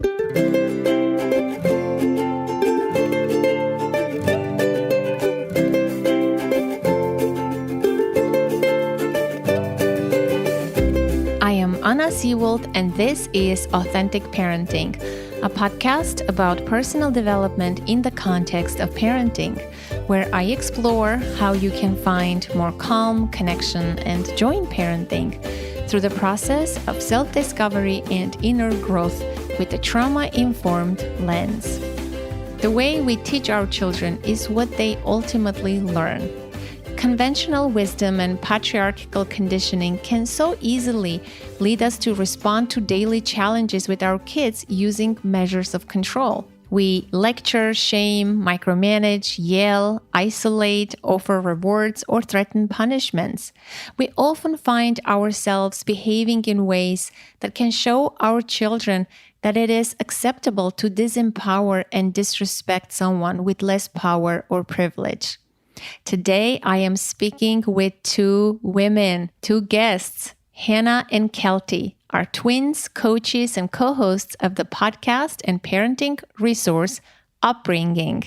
I am Anna Seawold, and this is Authentic Parenting, a podcast about personal development in the context of parenting, where I explore how you can find more calm, connection, and joy in parenting through the process of self-discovery and inner growth with a trauma-informed lens. The way we teach our children is what they ultimately learn. Conventional wisdom and patriarchal conditioning can so easily lead us to respond to daily challenges with our kids using measures of control. We lecture, shame, micromanage, yell, isolate, offer rewards, or threaten punishments. We often find ourselves behaving in ways that can show our children that it is acceptable to disempower and disrespect someone with less power or privilege. Today, I am speaking with two guests, Hannah and Kelty, are twins, coaches, and co-hosts of the podcast and parenting resource, Upbringing.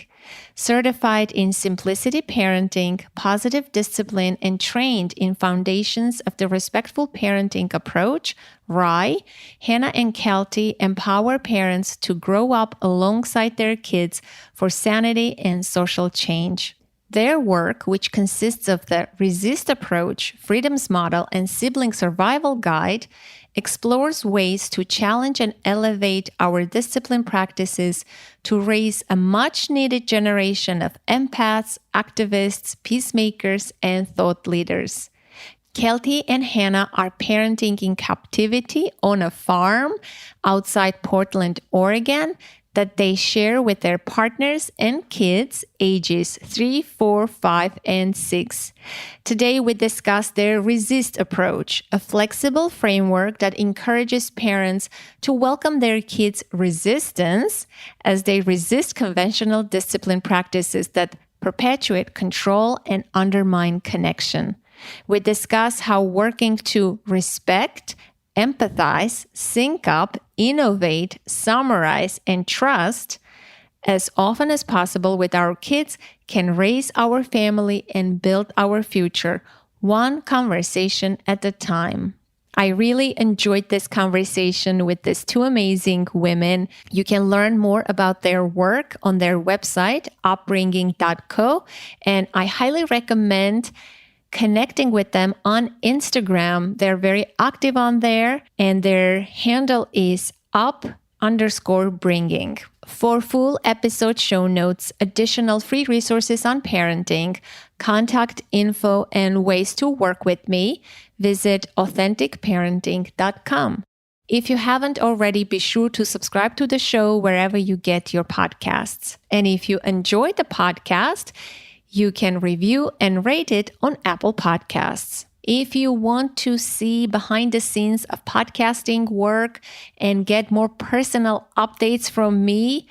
Certified in simplicity parenting, positive discipline, and trained in foundations of the respectful parenting approach, RIE, Hannah and Kelty empower parents to grow up alongside their kids for sanity and social change. Their work, which consists of the Resist Approach, Freedoms Model, and Sibling Survival Guide, explores ways to challenge and elevate our discipline practices to raise a much-needed generation of empaths, activists, peacemakers, and thought leaders. Kelty and Hannah are parenting in captivity on a farm outside Portland, Oregon, that they share with their partners and kids ages 3, 4, 5, and 6. Today, we discuss their Resist Approach, a flexible framework that encourages parents to welcome their kids' resistance as they resist conventional discipline practices that perpetuate control and undermine connection. We discuss how working to respect, empathize, sync up, innovate, summarize, and trust as often as possible with our kids can raise our family and build our future, one conversation at a time. I really enjoyed this conversation with these two amazing women. You can learn more about their work on their website, upbringing.co, and I highly recommend connecting with them on Instagram. They're very active on there, and their handle is up_bringing. For full episode show notes, additional free resources on parenting, contact info, and ways to work with me, visit authenticparenting.com. If you haven't already, be sure to subscribe to the show wherever you get your podcasts. And if you enjoyed the podcast, you can review and rate it on Apple Podcasts. If you want to see behind the scenes of podcasting work and get more personal updates from me,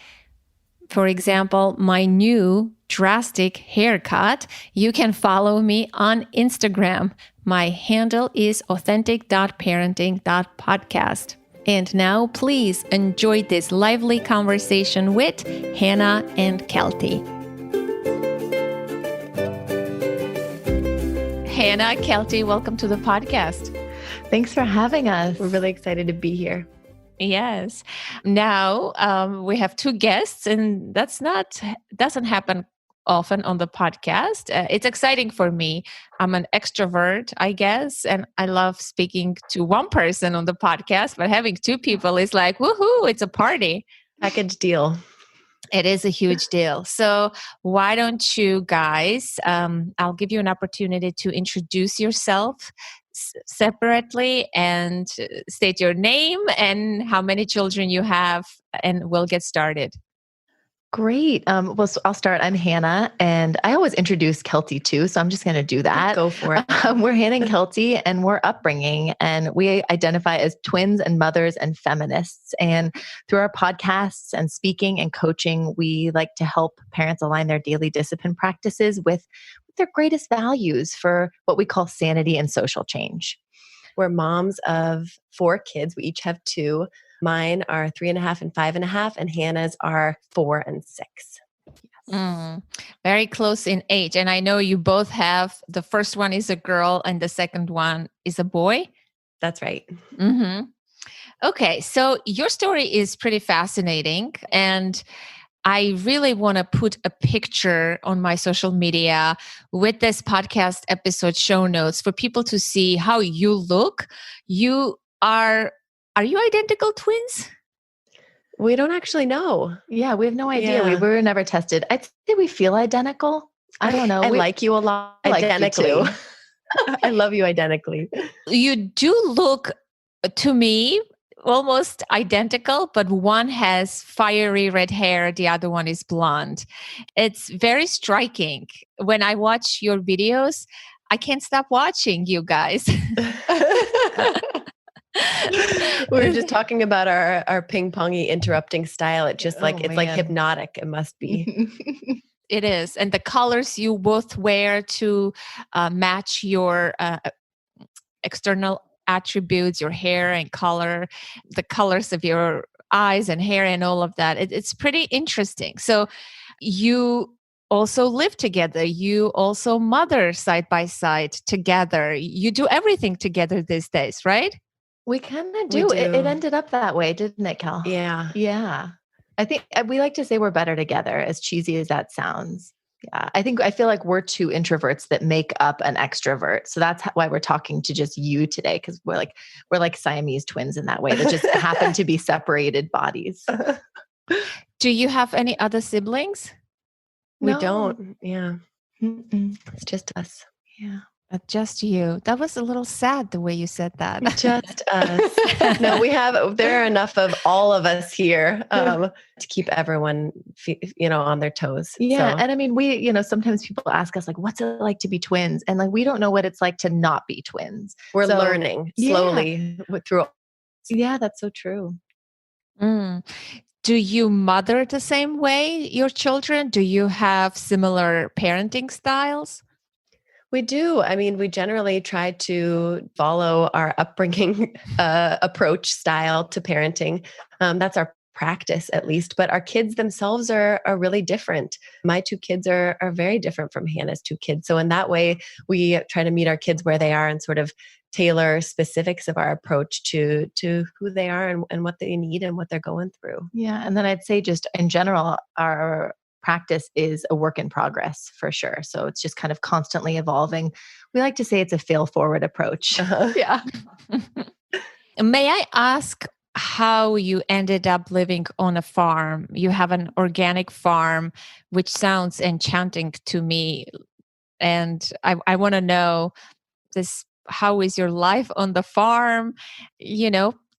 for example, my new drastic haircut, you can follow me on Instagram. My handle is authentic.parenting.podcast. And now please enjoy this lively conversation with Hannah and Kelty. Hannah, Kelty, welcome to the podcast. Thanks for having us. We're really excited to be here. Yes. Now we have two guests, and doesn't happen often on the podcast. It's exciting for me. I'm an extrovert, I guess, and I love speaking to one person on the podcast, but having two people is like, woohoo, it's a party. Package deal. It is a huge deal. So why don't you guys, I'll give you an opportunity to introduce yourself separately and state your name and how many children you have, and we'll get started. Great. So I'll start. I'm Hannah, and I always introduce Kelty too, so I'm just going to do that. Go for it. We're Hannah and Kelty, and we're Upbringing, and we identify as twins and mothers and feminists. And through our podcasts and speaking and coaching, we like to help parents align their daily discipline practices with their greatest values for what we call sanity and social change. We're moms of 4 kids. We each have 2. Mine are 3.5 and 5.5, and Hannah's are 4 and 6. Very close in age. And I know you both have, the first one is a girl and the second one is a boy. That's right. Mm-hmm. Okay, so your story is pretty fascinating. And I really want to put a picture on my social media with this podcast episode show notes for people to see how you look. Are you identical twins? We don't actually know. Yeah, we have no idea. Yeah. We were never tested. I'd say we feel identical. I don't know. I like you a lot identically. Like you too. I love you identically. You do look, to me, almost identical, but one has fiery red hair, the other one is blonde. It's very striking. When I watch your videos, I can't stop watching you guys. We were just talking about our ping-pongy interrupting style. It's just like, it's like hypnotic. It must be. It is. And the colors you both wear to match your external attributes, your hair and color, the colors of your eyes and hair and all of that. It's pretty interesting. So you also live together. You also mother side by side together. You do everything together these days, right? We kind of do. It ended up that way, didn't it, Kel? Yeah. Yeah. I think we like to say we're better together, as cheesy as that sounds. Yeah. I feel like we're two introverts that make up an extrovert. So that's why we're talking to just you today, because we're like Siamese twins in that way that just happen to be separated bodies. Do you have any other siblings? We don't. Yeah. It's just us. Yeah. Just you. That was a little sad the way you said that. Just us. No, there are enough of all of us here to keep everyone, on their toes. Yeah. So. And I mean, we, sometimes people ask us like, what's it like to be twins? And like, we don't know what it's like to not be twins. We're learning slowly through. Yeah, that's so true. Do you mother the same way your children? Do you have similar parenting styles? We do. I mean, we generally try to follow our upbringing approach style to parenting. That's our practice, at least. But our kids themselves are really different. My 2 kids are very different from Hannah's 2 kids. So in that way, we try to meet our kids where they are and sort of tailor specifics of our approach to who they are and what they need and what they're going through. Yeah. And then I'd say just in general, our practice is a work in progress for sure. So it's just kind of constantly evolving. We like to say it's a fail forward approach. Yeah. May I ask how you ended up living on a farm? You have an organic farm, which sounds enchanting to me. And I want to know this, how is your life on the farm?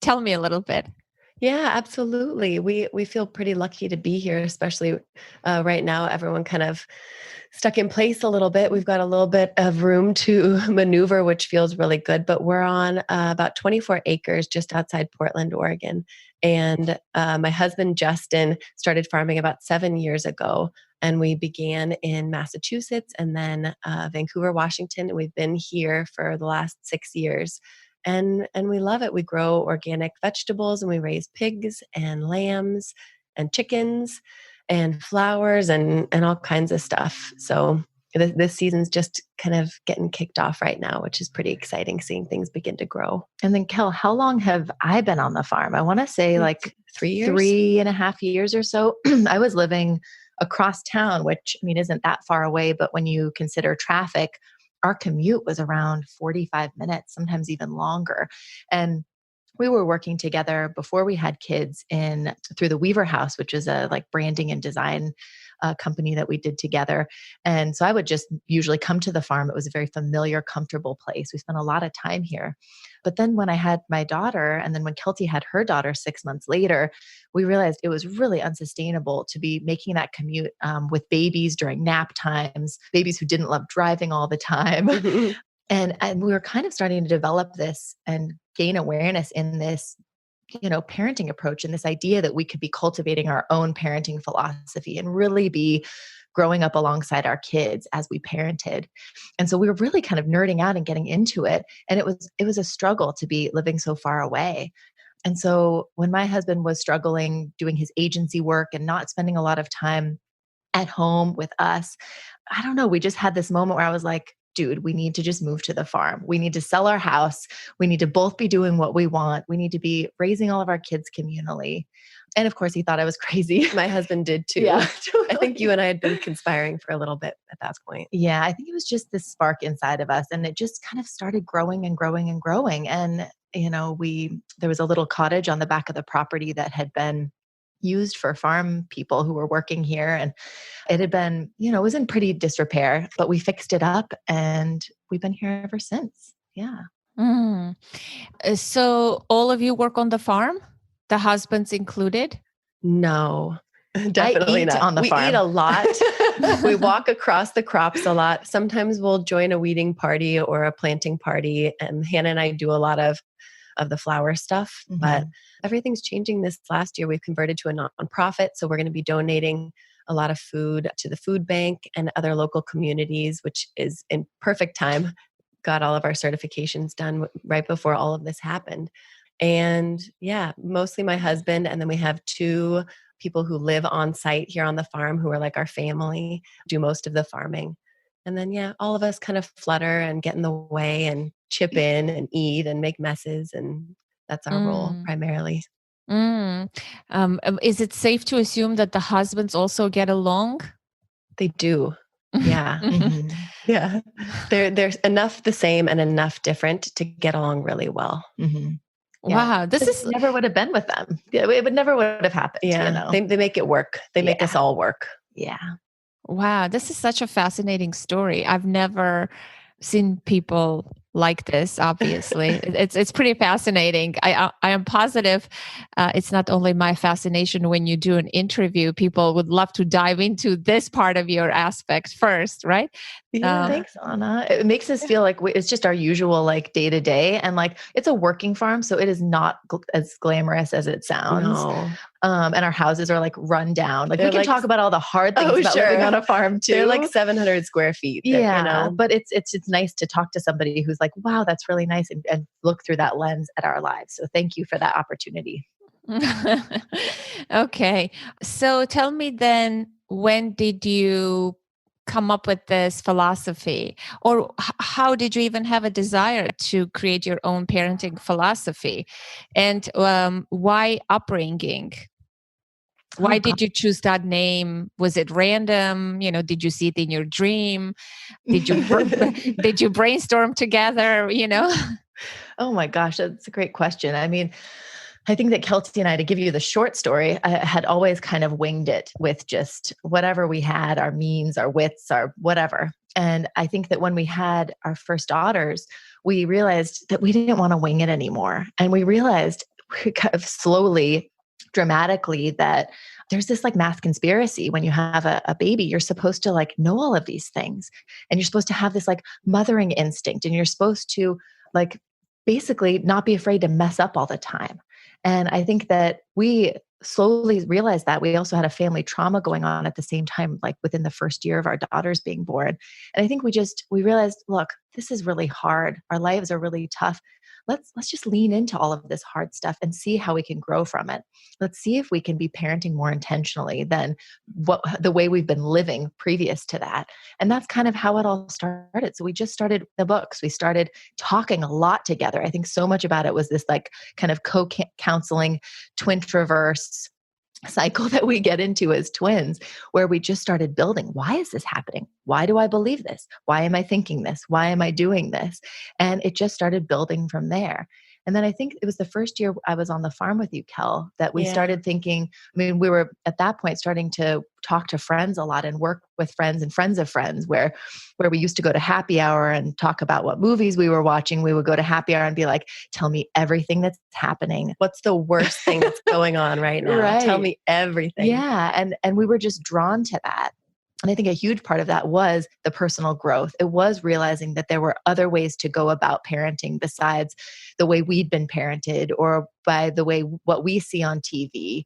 Tell me a little bit. Yeah, absolutely. We feel pretty lucky to be here, especially right now. Everyone kind of stuck in place a little bit. We've got a little bit of room to maneuver, which feels really good. But we're on about 24 acres just outside Portland, Oregon. And my husband, Justin, started farming about 7 years ago. And we began in Massachusetts and then Vancouver, Washington. And we've been here for the last 6 years. And we love it. We grow organic vegetables and we raise pigs and lambs and chickens and flowers and all kinds of stuff. So this season's just kind of getting kicked off right now, which is pretty exciting, seeing things begin to grow. And then Kel, how long have I been on the farm? I want to say like 3 years, 3.5 years or so. I was living across town, which I mean, isn't that far away, but when you consider traffic, our commute was around 45 minutes, sometimes even longer. And we were working together before we had kids through the Weaver House, which is a like branding and design company that we did together. And so I would just usually come to the farm. It was a very familiar, comfortable place. We spent a lot of time here. But then when I had my daughter, and then when Kelty had her daughter 6 months later, we realized it was really unsustainable to be making that commute with babies during nap times, babies who didn't love driving all the time. Mm-hmm. And we were kind of starting to develop this and gain awareness in this, parenting approach and this idea that we could be cultivating our own parenting philosophy and really be growing up alongside our kids as we parented. And so we were really kind of nerding out and getting into it. And it was a struggle to be living so far away. And so when my husband was struggling doing his agency work and not spending a lot of time at home with us, I don't know, we just had this moment where I was like, dude, we need to just move to the farm. We need to sell our house. We need to both be doing what we want. We need to be raising all of our kids communally. And of course, he thought I was crazy. My husband did too. Yeah, I think you and I had been conspiring for a little bit at that point. Yeah, I think it was just this spark inside of us, and it just kind of started growing and growing and growing. And there was a little cottage on the back of the property that had been used for farm people who were working here, and it had been, it was in pretty disrepair, but we fixed it up, and we've been here ever since. Yeah. Mm. So all of you work on the farm, the husbands included? No, definitely not. On the farm. We eat a lot. We walk across the crops a lot. Sometimes we'll join a weeding party or a planting party, and Hannah and I do a lot of the flower stuff. Mm-hmm. But everything's changing this last year. We've converted to a nonprofit, so we're going to be donating a lot of food to the food bank and other local communities, which is in perfect time. Got all of our certifications done right before all of this happened. And yeah, mostly my husband. And then we have 2 people who live on site here on the farm who are like our family, do most of the farming. And then, yeah, all of us kind of flutter and get in the way and chip in and eat and make messes. And that's our role primarily. Is it safe to assume that the husbands also get along? They do. Yeah. Mm-hmm. Yeah. There's enough the same and enough different to get along really well. Mm-hmm. Yeah. Wow. This never would have been with them. It never would have happened. Yeah. They make it work. They make us all work. Yeah. Wow. This is such a fascinating story. I've never seen people like this, obviously. It's pretty fascinating. I am positive it's not only my fascination when you do an interview. People would love to dive into this part of your aspect first, right? Yeah, thanks, Anna. It makes us feel like it's just our usual like day to day, and like it's a working farm, so it is not as glamorous as it sounds. No. And our houses are like run down. Like They're we can like, talk about all the hard things about living on a farm too. They're like 700 square feet. Yeah, but it's nice to talk to somebody who's like, wow, that's really nice, and look through that lens at our lives. So thank you for that opportunity. Okay, so tell me then, when did you come up with this philosophy, or how did you even have a desire to create your own parenting philosophy, and why upbringing? Why did you choose that name? Was it random? Did you see it in your dream? Did you brainstorm together? Oh my gosh, that's a great question. I mean, I think that Kelsey and I, to give you the short story, I had always kind of winged it with just whatever we had, our means, our wits, our whatever. And I think that when we had our first daughters, we realized that we didn't want to wing it anymore. And we realized kind of slowly, dramatically, that there's this like math conspiracy. When you have a baby, you're supposed to like know all of these things, and you're supposed to have this like mothering instinct, and you're supposed to like basically not be afraid to mess up all the time. And I think that we slowly realized that we also had a family trauma going on at the same time, like within the first year of our daughters being born. And I think we realized, look, this is really hard. Our lives are really tough. Let's just lean into all of this hard stuff and see how we can grow from it. Let's see if we can be parenting more intentionally than the way we've been living previous to that. And that's kind of how it all started. So we just started the books. We started talking a lot together. I think so much about it was this like kind of co-counseling, twin traverse cycle that we get into as twins, where we just started building. Why is this happening? Why do I believe this? Why am I thinking this? Why am I doing this? And it just started building from there. And then I think it was the first year I was on the farm with you, Kel, that we started thinking, I mean, we were at that point starting to talk to friends a lot and work with friends and friends of friends, where we used to go to happy hour and talk about what movies we were watching. We would go to happy hour and be like, tell me everything that's happening. What's the worst thing that's going on right now? Right. Tell me everything. Yeah. And we were just drawn to that. And I think a huge part of that was the personal growth. It was realizing that there were other ways to go about parenting besides the way we'd been parented, or by the way what we see on TV,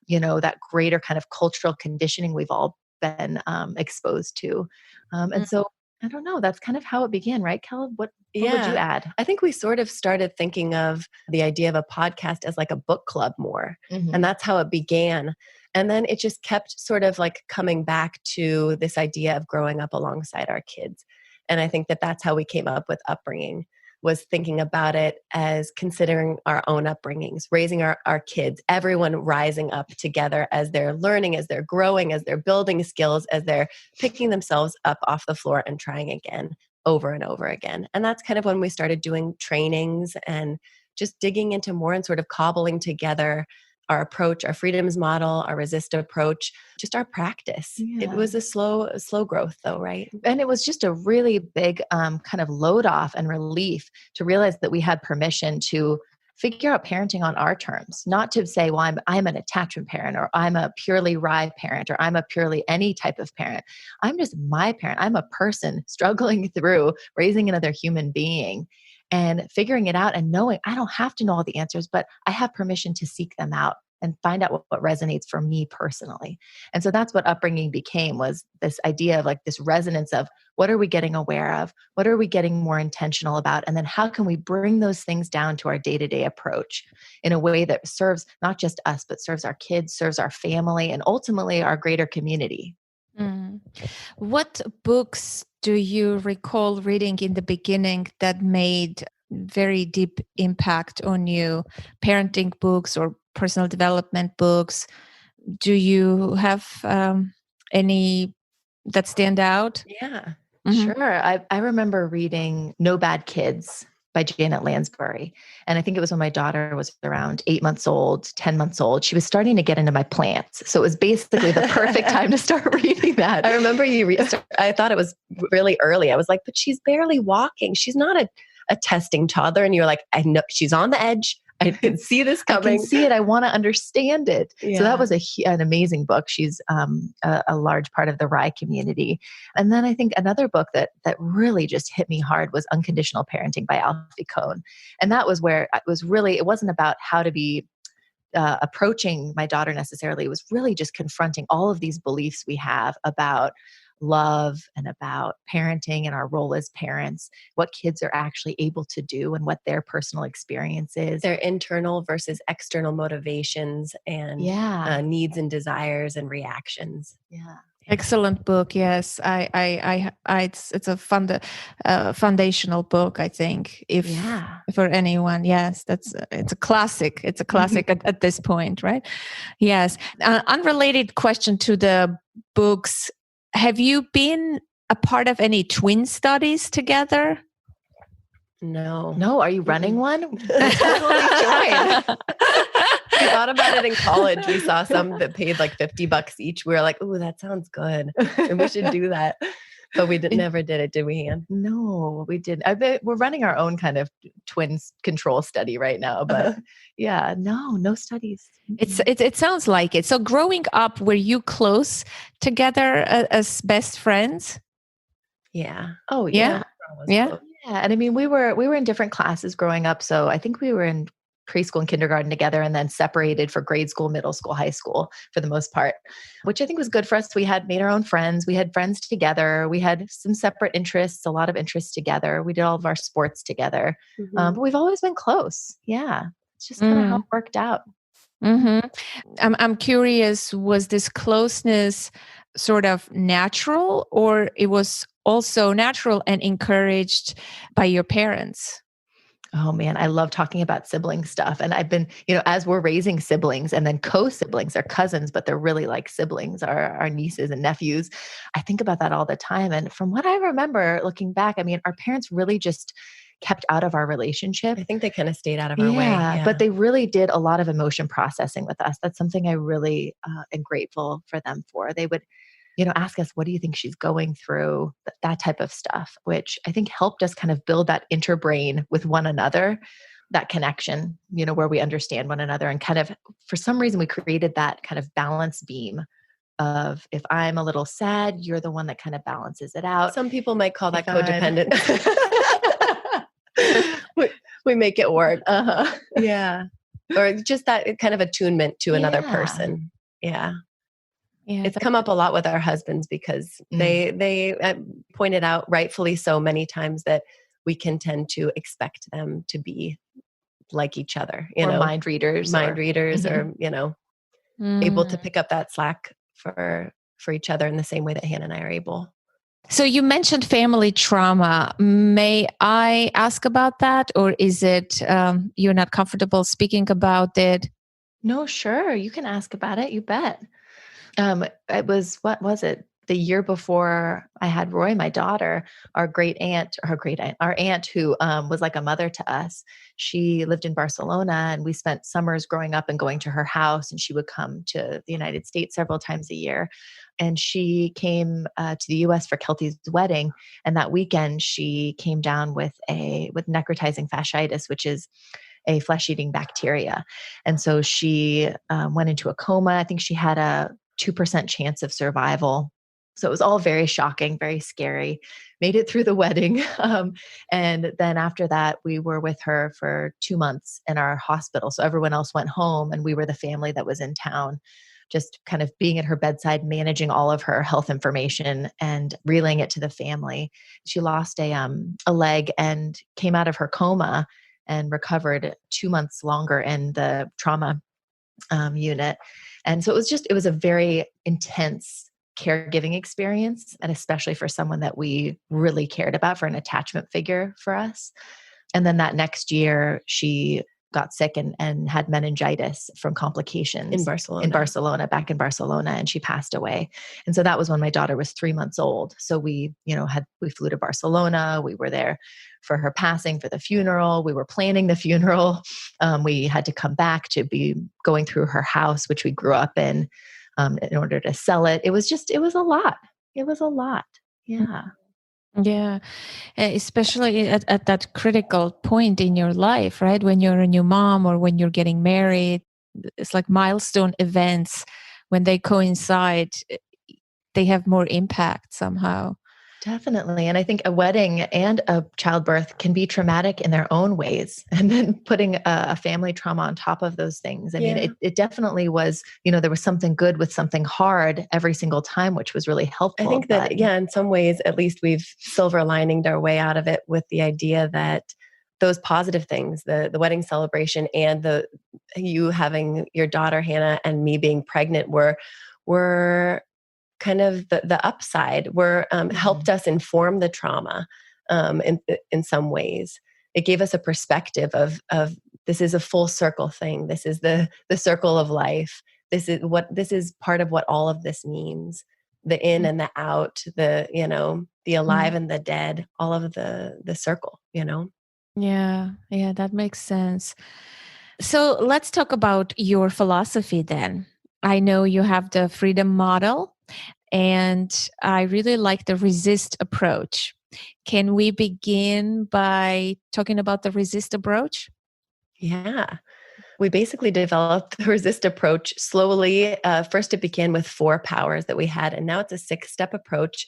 that greater kind of cultural conditioning we've all been exposed to. And so I don't know. That's kind of how it began, right, Kel? What would you add? I think we sort of started thinking of the idea of a podcast as like a book club more. And that's how it began. And then it just kept sort of like coming back to this idea of growing up alongside our kids. And I think that that's how we came up with upbringing, was thinking about it as considering our own upbringings, raising our kids, everyone rising up together as they're learning, as they're growing, as they're building skills, as they're picking themselves up off the floor and trying again over and over again. And that's kind of when we started doing trainings and just digging into more and sort of cobbling together our approach, our freedoms model, our resist approach, just our practice. It was a slow growth though, right? And it was just a really big kind of load off and relief to realize that we had permission to figure out parenting on our terms, not to say, well, I'm an attachment parent, or I'm a purely Rye parent, or I'm a purely any type of parent. I'm just my parent. I'm a person struggling through raising another human being and figuring it out and knowing I don't have to know all the answers, but I have permission to seek them out and find out what resonates for me personally. And so that's what upbringing became, was this idea of like this resonance of what are we getting aware of? What are we getting more intentional about? And then how can we bring those things down to our day-to-day approach in a way that serves not just us, but serves our kids, serves our family, and ultimately our greater community. What books do you recall reading in the beginning that made very deep impact on you? Parenting books or personal development books? Do you have any that stand out? Yeah. Sure. I remember reading No Bad Kids by Janet Lansbury. And I think it was when my daughter was around 8 months old, 10 months old. She was starting to get into my plants. So it was basically the perfect time to start reading that. I remember I thought it was really early. I was like, but she's barely walking. She's not a testing toddler. And you're like, I know she's on the edge. I can see this coming. I can see it. I want to understand it. Yeah. So that was an amazing book. She's a large part of the Rye community. And then I think another book that really just hit me hard was Unconditional Parenting by Alfie Kohn. And that was where it wasn't about how to be approaching my daughter necessarily. It was really just confronting all of these beliefs we have about love and about parenting and our role as parents, what kids are actually able to do and what their personal experience is. Their internal versus external motivations and needs and desires and reactions. Yeah. Excellent book. Yes, it's a foundational book. I think for anyone, yes, it's a classic. It's a classic at this point, right? Yes. Unrelated question to the books. Have you been a part of any twin studies together? No. Are you running one? Totally join. We thought about it in college. We saw some that paid like $50 each. We were like, "Ooh, that sounds good. And we should do that." But we never did it, did we, Han? No, we didn't. I bet we're running our own kind of twins control study right now. But no studies. It sounds like it. So growing up, were you close together as best friends? Yeah. Oh, yeah. Yeah. And I mean, we were in different classes growing up. So I think we were in preschool and kindergarten together and then separated for grade school, middle school, high school for the most part, which I think was good for us. We had made our own friends. We had friends together. We had some separate interests, a lot of interests together. We did all of our sports together. But we've always been close. Yeah. It's just kind of how it worked out. I'm curious, was this closeness sort of natural, or it was also natural and encouraged by your parents? Oh man, I love talking about sibling stuff. And I've been, as we're raising siblings and then co-siblings, they're cousins, but they're really like siblings, our nieces and nephews. I think about that all the time. And from what I remember looking back, I mean, our parents really just kept out of our relationship. I think they kind of stayed out of our way. Yeah. But they really did a lot of emotion processing with us. That's something I really am grateful for them for. They would ask us, what do you think she's going through? That type of stuff, which I think helped us kind of build that interbrain with one another, that connection, where we understand one another. And kind of, for some reason, we created that kind of balance beam of, if I'm a little sad, you're the one that kind of balances it out. Some people might call that codependent. we make it work. Yeah. Or just that kind of attunement to another person. Yeah. Yeah. It's come up a lot with our husbands because they pointed out, rightfully so, many times that we can tend to expect them to be like each other, or mind readers, or able to Mm. pick up that slack for each other in the same way that Hannah and I are able. So you mentioned family trauma. May I ask about that, or is it you're not comfortable speaking about it? No, sure. You can ask about it. You bet. It was, what was it? The year before I had Roy, my daughter, our aunt who was like a mother to us. She lived in Barcelona, and we spent summers growing up and going to her house, and she would come to the United States several times a year. And she came to the US for Kelty's wedding. And that weekend she came down with necrotizing fasciitis, which is a flesh-eating bacteria. And so she went into a coma. I think she had a 2% chance of survival. So it was all very shocking, very scary. Made it through the wedding. And then after that, we were with her for 2 months in our hospital. So everyone else went home, and we were the family that was in town, just kind of being at her bedside, managing all of her health information and relaying it to the family. She lost a leg and came out of her coma and recovered 2 months longer in the trauma unit. And so it was a very intense caregiving experience, and especially for someone that we really cared about, for an attachment figure for us. And then that next year, she got sick and had meningitis from complications back in Barcelona, and she passed away. And so that was when my daughter was 3 months old. So we flew to Barcelona. We were there for her passing, for the funeral. We were planning the funeral. We had to come back to be going through her house, which we grew up in order to sell it. It was a lot. It was a lot. Yeah. Yeah, especially at that critical point in your life, right? When you're a new mom or when you're getting married, it's like milestone events. When they coincide, they have more impact somehow. Definitely. And I think a wedding and a childbirth can be traumatic in their own ways. And then putting a family trauma on top of those things. I mean, it definitely was, there was something good with something hard every single time, which was really helpful. I think that, in some ways, at least we've silver lininged our way out of it with the idea that those positive things, the wedding celebration and you having your daughter, Hannah, and me being pregnant were kind of the upside, helped us inform the trauma in some ways. It gave us a perspective of this is a full circle thing. This is the circle of life. This is part of what all of this means. The in and the out, the alive and the dead, all of the circle, Yeah, that makes sense. So let's talk about your philosophy then. I know you have the freedom model, and I really like the resist approach. Can we begin by talking about the resist approach? Yeah. We basically developed the resist approach slowly. First, it began with 4 powers that we had, and now it's a 6-step approach.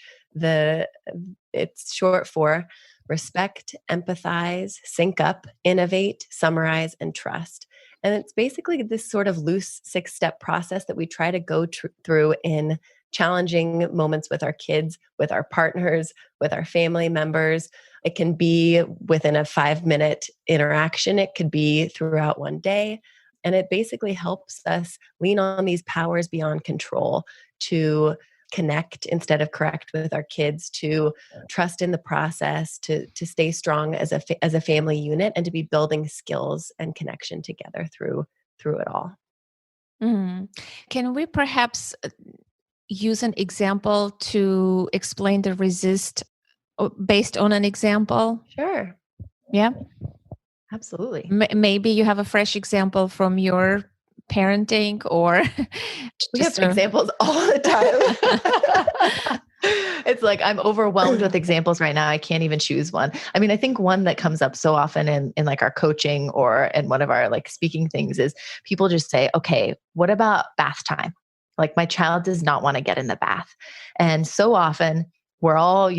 It's short for respect, empathize, sync up, innovate, summarize, and trust. And it's basically this sort of loose 6-step process that we try to go through in challenging moments with our kids, with our partners, with our family members. It can be within a 5-minute interaction. It could be throughout one day. And it basically helps us lean on these powers beyond control to connect instead of correct with our kids, to trust in the process, to stay strong as a family unit, and to be building skills and connection together through it all. Mm. Can we perhaps use an example to explain the resist based on an example? Sure. Yeah. Absolutely. Maybe you have a fresh example from your parenting, or we have examples all the time. It's like I'm overwhelmed with examples right now. I can't even choose one. I mean, I think one that comes up so often in like our coaching or in one of our like speaking things is people just say, okay, what about bath time? Like my child does not want to get in the bath. And so often we're all,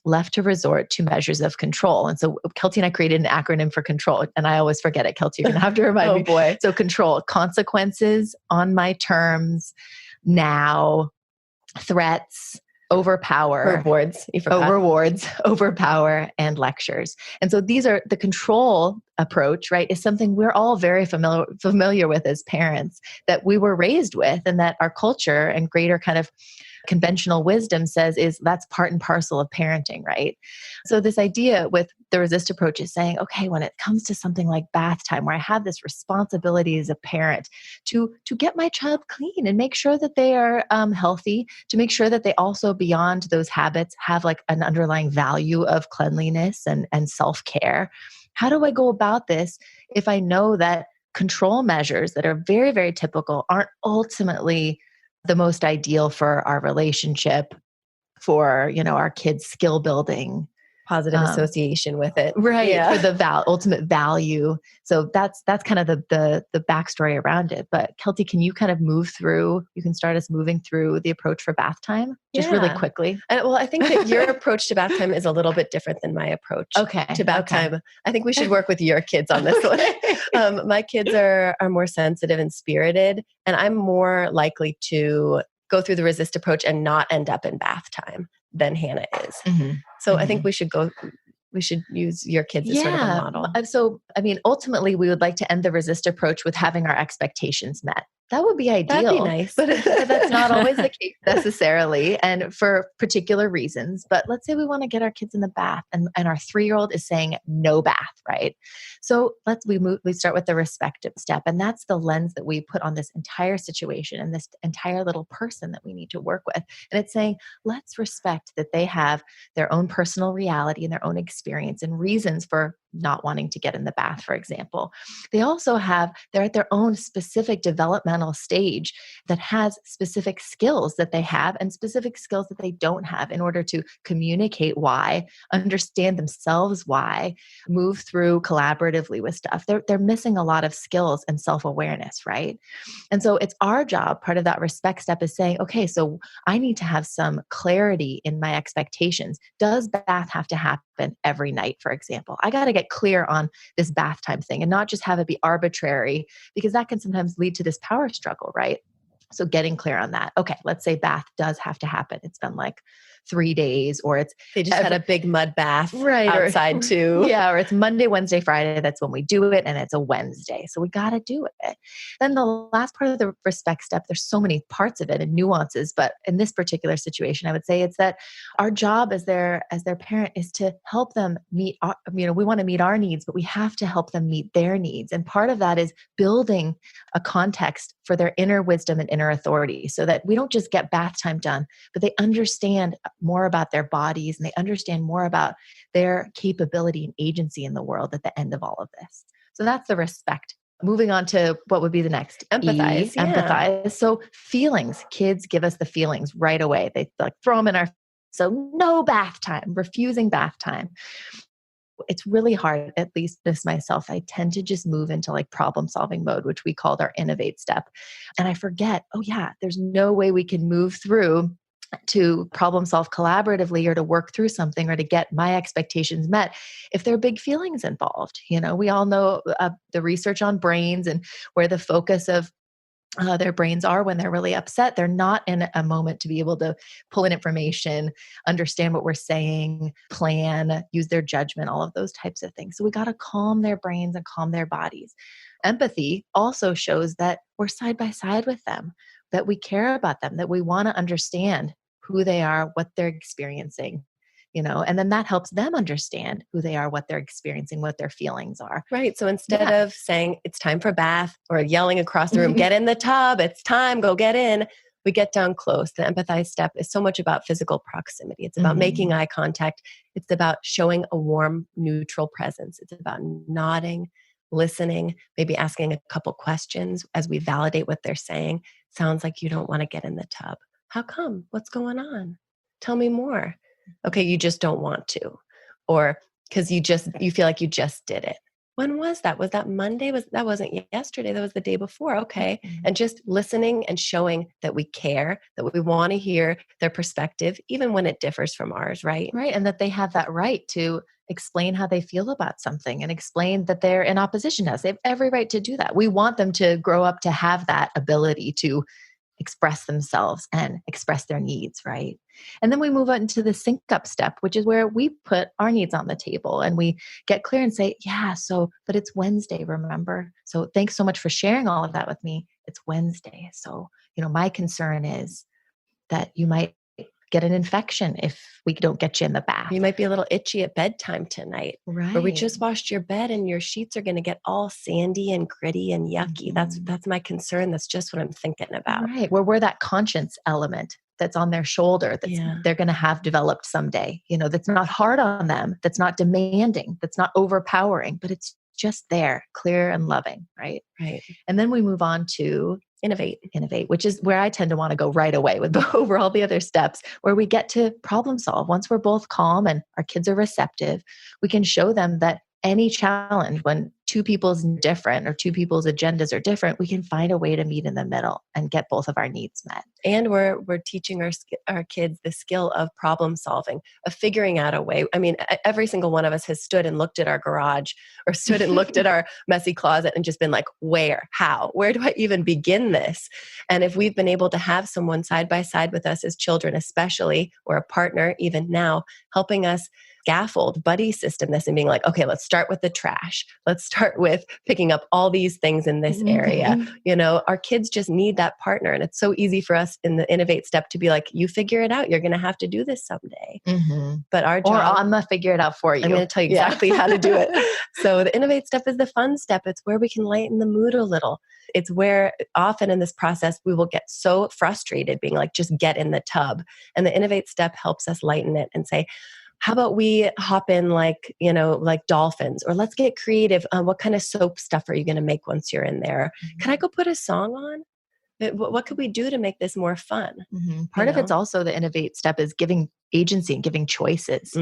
left to resort to measures of control. And so Kelty and I created an acronym for control, and I always forget it. Kelty, you're going to have to remind me. Oh boy. So control, consequences, on my terms, now, threats, overpower. Rewards. You forgot. Rewards, overpower, and lectures. And so these are the control approach, right? Is something we're all very familiar with as parents, that we were raised with, and that our culture and greater kind of conventional wisdom says is that's part and parcel of parenting, right? So this idea with the resist approach is saying, okay, when it comes to something like bath time, where I have this responsibility as a parent to get my child clean and make sure that they are healthy, to make sure that they also beyond those habits have like an underlying value of cleanliness and self-care. How do I go about this if I know that control measures that are very, very typical aren't ultimately the most ideal for our relationship, for, our kids' skill building, Positive association with it. right? Yeah. For the ultimate value. So that's kind of the backstory around it. But Kelty, can you kind of move through? You can start us moving through the approach for bath time, just really quickly. Well, I think that your approach to bath time is a little bit different than my approach to bath time. I think we should work with your kids on this one. My kids are more sensitive and spirited, and I'm more likely to go through the resist approach and not end up in bath time than Hannah is. Mm-hmm. So I think we should use your kids as sort of a model. So, ultimately we would like to end the resist approach with having our expectations met. That would be ideal. That'd be nice. But that's not always the case necessarily, and for particular reasons. But let's say we want to get our kids in the bath, and our 3-year-old is saying no bath, right? So we start with the respective step, and that's the lens that we put on this entire situation and this entire little person that we need to work with. And it's saying, let's respect that they have their own personal reality and their own experience and reasons for not wanting to get in the bath, for example. They're at their own specific developmental stage that has specific skills that they have and specific skills that they don't have in order to communicate why, understand themselves why, move through collaboratively with stuff. They're missing a lot of skills and self-awareness, right? And so it's our job, part of that respect step is saying, okay, so I need to have some clarity in my expectations. Does bath have to happen every night, for example? I got to get clear on this bath time thing and not just have it be arbitrary, because that can sometimes lead to this power struggle, right? So getting clear on that. Okay, let's say bath does have to happen. It's been like 3 days, or they just had a big mud bath outside too. Yeah, or it's Monday, Wednesday, Friday. That's when we do it, and it's a Wednesday. So we got to do it. Then the last part of the respect step, there's so many parts of it and nuances, but in this particular situation, I would say it's that our job as their parent is to help them meet, we want to meet our needs, but we have to help them meet their needs. And part of that is building a context for their inner wisdom and inner authority, so that we don't just get bath time done, but they understand more about their bodies and they understand more about their capability and agency in the world at the end of all of this. So that's the respect. Moving on to what would be the next? Empathize. Empathize. So feelings, kids give us the feelings right away. They like throw them in our, so no bath time, refusing bath time. It's really hard, at least this myself. I tend to just move into like problem solving mode, which we called our innovate step. And I forget, there's no way we can move through to problem solve collaboratively or to work through something or to get my expectations met if there are big feelings involved. We all know the research on brains and where the focus of their brains are when they're really upset. They're not in a moment to be able to pull in information, understand what we're saying, plan, use their judgment, all of those types of things. So we got to calm their brains and calm their bodies. Empathy also shows that we're side by side with them, that we care about them, that we want to understand who they are, what they're experiencing, and then that helps them understand who they are, what they're experiencing, what their feelings are. Right. So instead of saying it's time for bath or yelling across the room, get in the tub, it's time, go get in, we get down close. The empathize step is so much about physical proximity. It's about making eye contact. It's about showing a warm, neutral presence. It's about nodding, listening, maybe asking a couple questions as we validate what they're saying. Sounds like you don't want to get in the tub. How come? What's going on? Tell me more. Okay, you just don't want to. Or because you feel like you just did it. When was that? Was that Monday? That wasn't yesterday. That was the day before. Okay. And just listening and showing that we care, that we want to hear their perspective, even when it differs from ours, right? Right. And that they have that right to explain how they feel about something and explain that they're in opposition to us. They have every right to do that. We want them to grow up to have that ability to express themselves and express their needs, right? And then we move on to the sync up step, which is where we put our needs on the table and we get clear and say, yeah, so, but it's Wednesday, remember? So thanks so much for sharing all of that with me. It's Wednesday. So, my concern is that you might get an infection if we don't get you in the bath. You might be a little itchy at bedtime tonight. Right. Or we just washed your bed and your sheets are going to get all sandy and gritty and yucky. That's my concern. That's just what I'm thinking about. Right. Where we're that conscience element that's on their shoulder they're going to have developed someday, that's not hard on them, that's not demanding, that's not overpowering, but it's just there, clear and loving, right? Right. And then we move on to innovate, which is where I tend to want to go right away with over all the other steps, where we get to problem solve. Once we're both calm and our kids are receptive, we can show them that any challenge, when two people's different or two people's agendas are different, we can find a way to meet in the middle and get both of our needs met. And we're teaching our kids the skill of problem solving, of figuring out a way. I mean, every single one of us has stood and looked at our garage or stood and looked at our messy closet and just been like, where do I even begin this? And if we've been able to have someone side by side with us as children, especially, or a partner even now, helping us scaffold, buddy system this and being like, okay, let's start with the trash. Let's start with picking up all these things in this area. Our kids just need that partner. And it's so easy for us in the innovate step to be like, you figure it out. You're going to have to do this someday. But our job, or I'm going to figure it out for you. I'm going to tell you exactly how to do it. So the innovate step is the fun step. It's where we can lighten the mood a little. It's where often in this process, we will get so frustrated being like, just get in the tub. And the innovate step helps us lighten it and say, how about we hop in like dolphins, or let's get creative. What kind of soap stuff are you going to make once you're in there? Can I go put a song on? What could we do to make this more fun? Part of it's also the innovate step is giving agency and giving choices,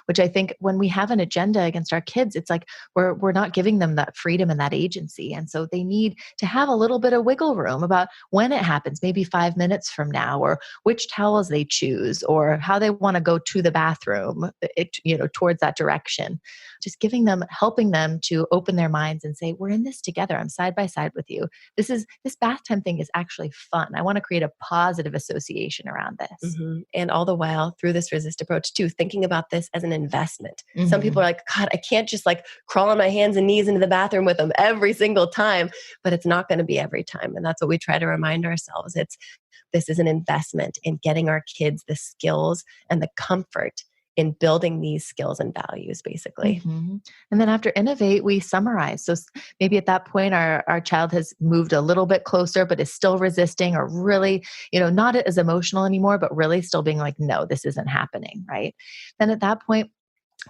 which I think when we have an agenda against our kids, it's like we're not giving them that freedom and that agency. And so they need to have a little bit of wiggle room about when it happens, maybe 5 minutes from now, or which towels they choose, or how they want to go to the bathroom, towards that direction. Just helping them to open their minds and say, we're in this together. I'm side by side with you. This bath time thing is actually fun. I want to create a positive association around this. And all the while, through this resist approach too, thinking about this as an investment. Some people are like, God, I can't just like crawl on my hands and knees into the bathroom with them every single time, but it's not going to be every time. And that's what we try to remind ourselves. This is an investment in getting our kids the skills and the comfort in building these skills and values, basically. And then after innovate, we summarize. So maybe at that point, our child has moved a little bit closer, but is still resisting, or really, not as emotional anymore, but really still being like, no, this isn't happening, right? Then at that point,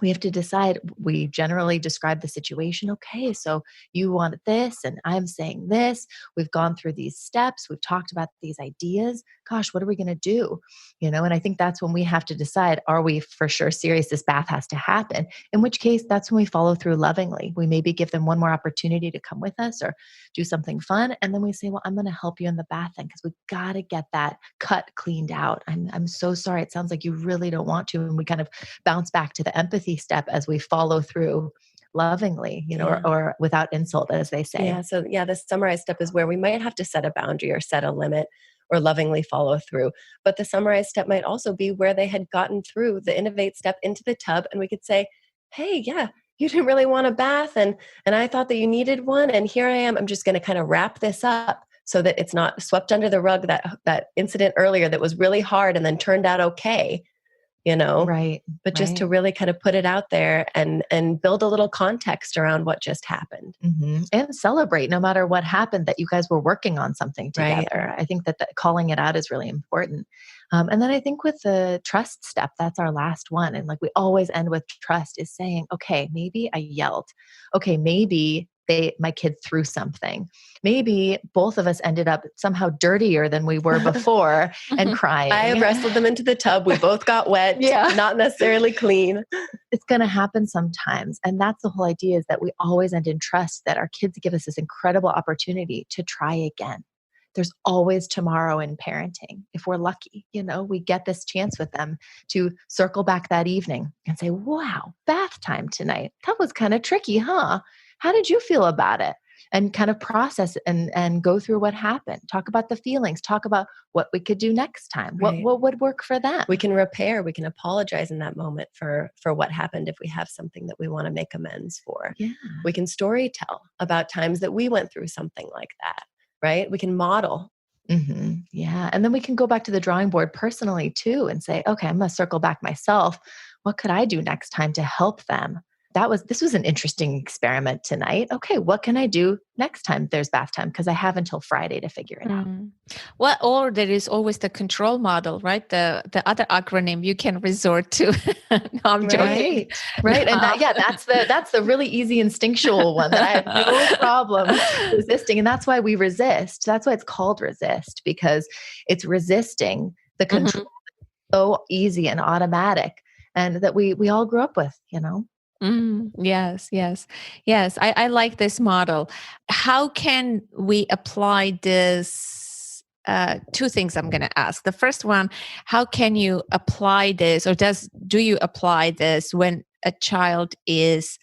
we have to decide. We generally describe the situation. Okay, so you want this and I'm saying this. We've gone through these steps. We've talked about these ideas. Gosh, what are we going to do? And I think that's when we have to decide, are we for sure serious this bath has to happen? In which case, that's when we follow through lovingly. We maybe give them one more opportunity to come with us or do something fun. And then we say, well, I'm going to help you in the bath then, because we've got to get that cut cleaned out. I'm so sorry. It sounds like you really don't want to. And we kind of bounce back to the empathy step as we follow through lovingly, or without insult, as they say. Yeah. So the summarize step is where we might have to set a boundary or set a limit or lovingly follow through. But the summarize step might also be where they had gotten through the innovate step into the tub, and we could say, hey, yeah, you didn't really want a bath, and I thought that you needed one, and here I am. I'm just going to kind of wrap this up so that it's not swept under the rug, that incident earlier that was really hard and then turned out okay. Right. But just to really kind of put it out there and build a little context around what just happened. And celebrate no matter what happened, that you guys were working on something together. Right. I think that calling it out is really important. And then I think with the trust step, that's our last one. And like we always end with trust, is saying, okay, maybe I yelled. Okay, maybe my kid threw something. Maybe both of us ended up somehow dirtier than we were before and crying. I wrestled them into the tub. We both got wet, not necessarily clean. It's going to happen sometimes. And that's the whole idea, is that we always end in trust, that our kids give us this incredible opportunity to try again. There's always tomorrow in parenting. If we're lucky, we get this chance with them to circle back that evening and say, wow, bath time tonight. That was kind of tricky, huh? How did you feel about it? and kind of process and go through what happened. Talk about the feelings, talk about what we could do next time. Right. What would work for them? We can repair, we can apologize in that moment for what happened if we have something that we want to make amends for. Yeah. We can story tell about times that we went through something like that, right? We can model. Mm-hmm. Yeah. And then we can go back to the drawing board personally too and say, okay, I'm going to circle back myself. What could I do next time to help them? This was an interesting experiment tonight. Okay, what can I do next time there's bath time? Because I have until Friday to figure it out. Well, or there is always the control model, right? The other acronym you can resort to. No, I'm joking. Right. And that's the really easy instinctual one that I have no problem resisting. And that's why we resist. That's why it's called resist, because it's resisting the control so easy and automatic, and that we all grew up with, Yes. I like this model. How can we apply this? Two things I'm going to ask. The first one, how can you apply this, or do you apply this when a child is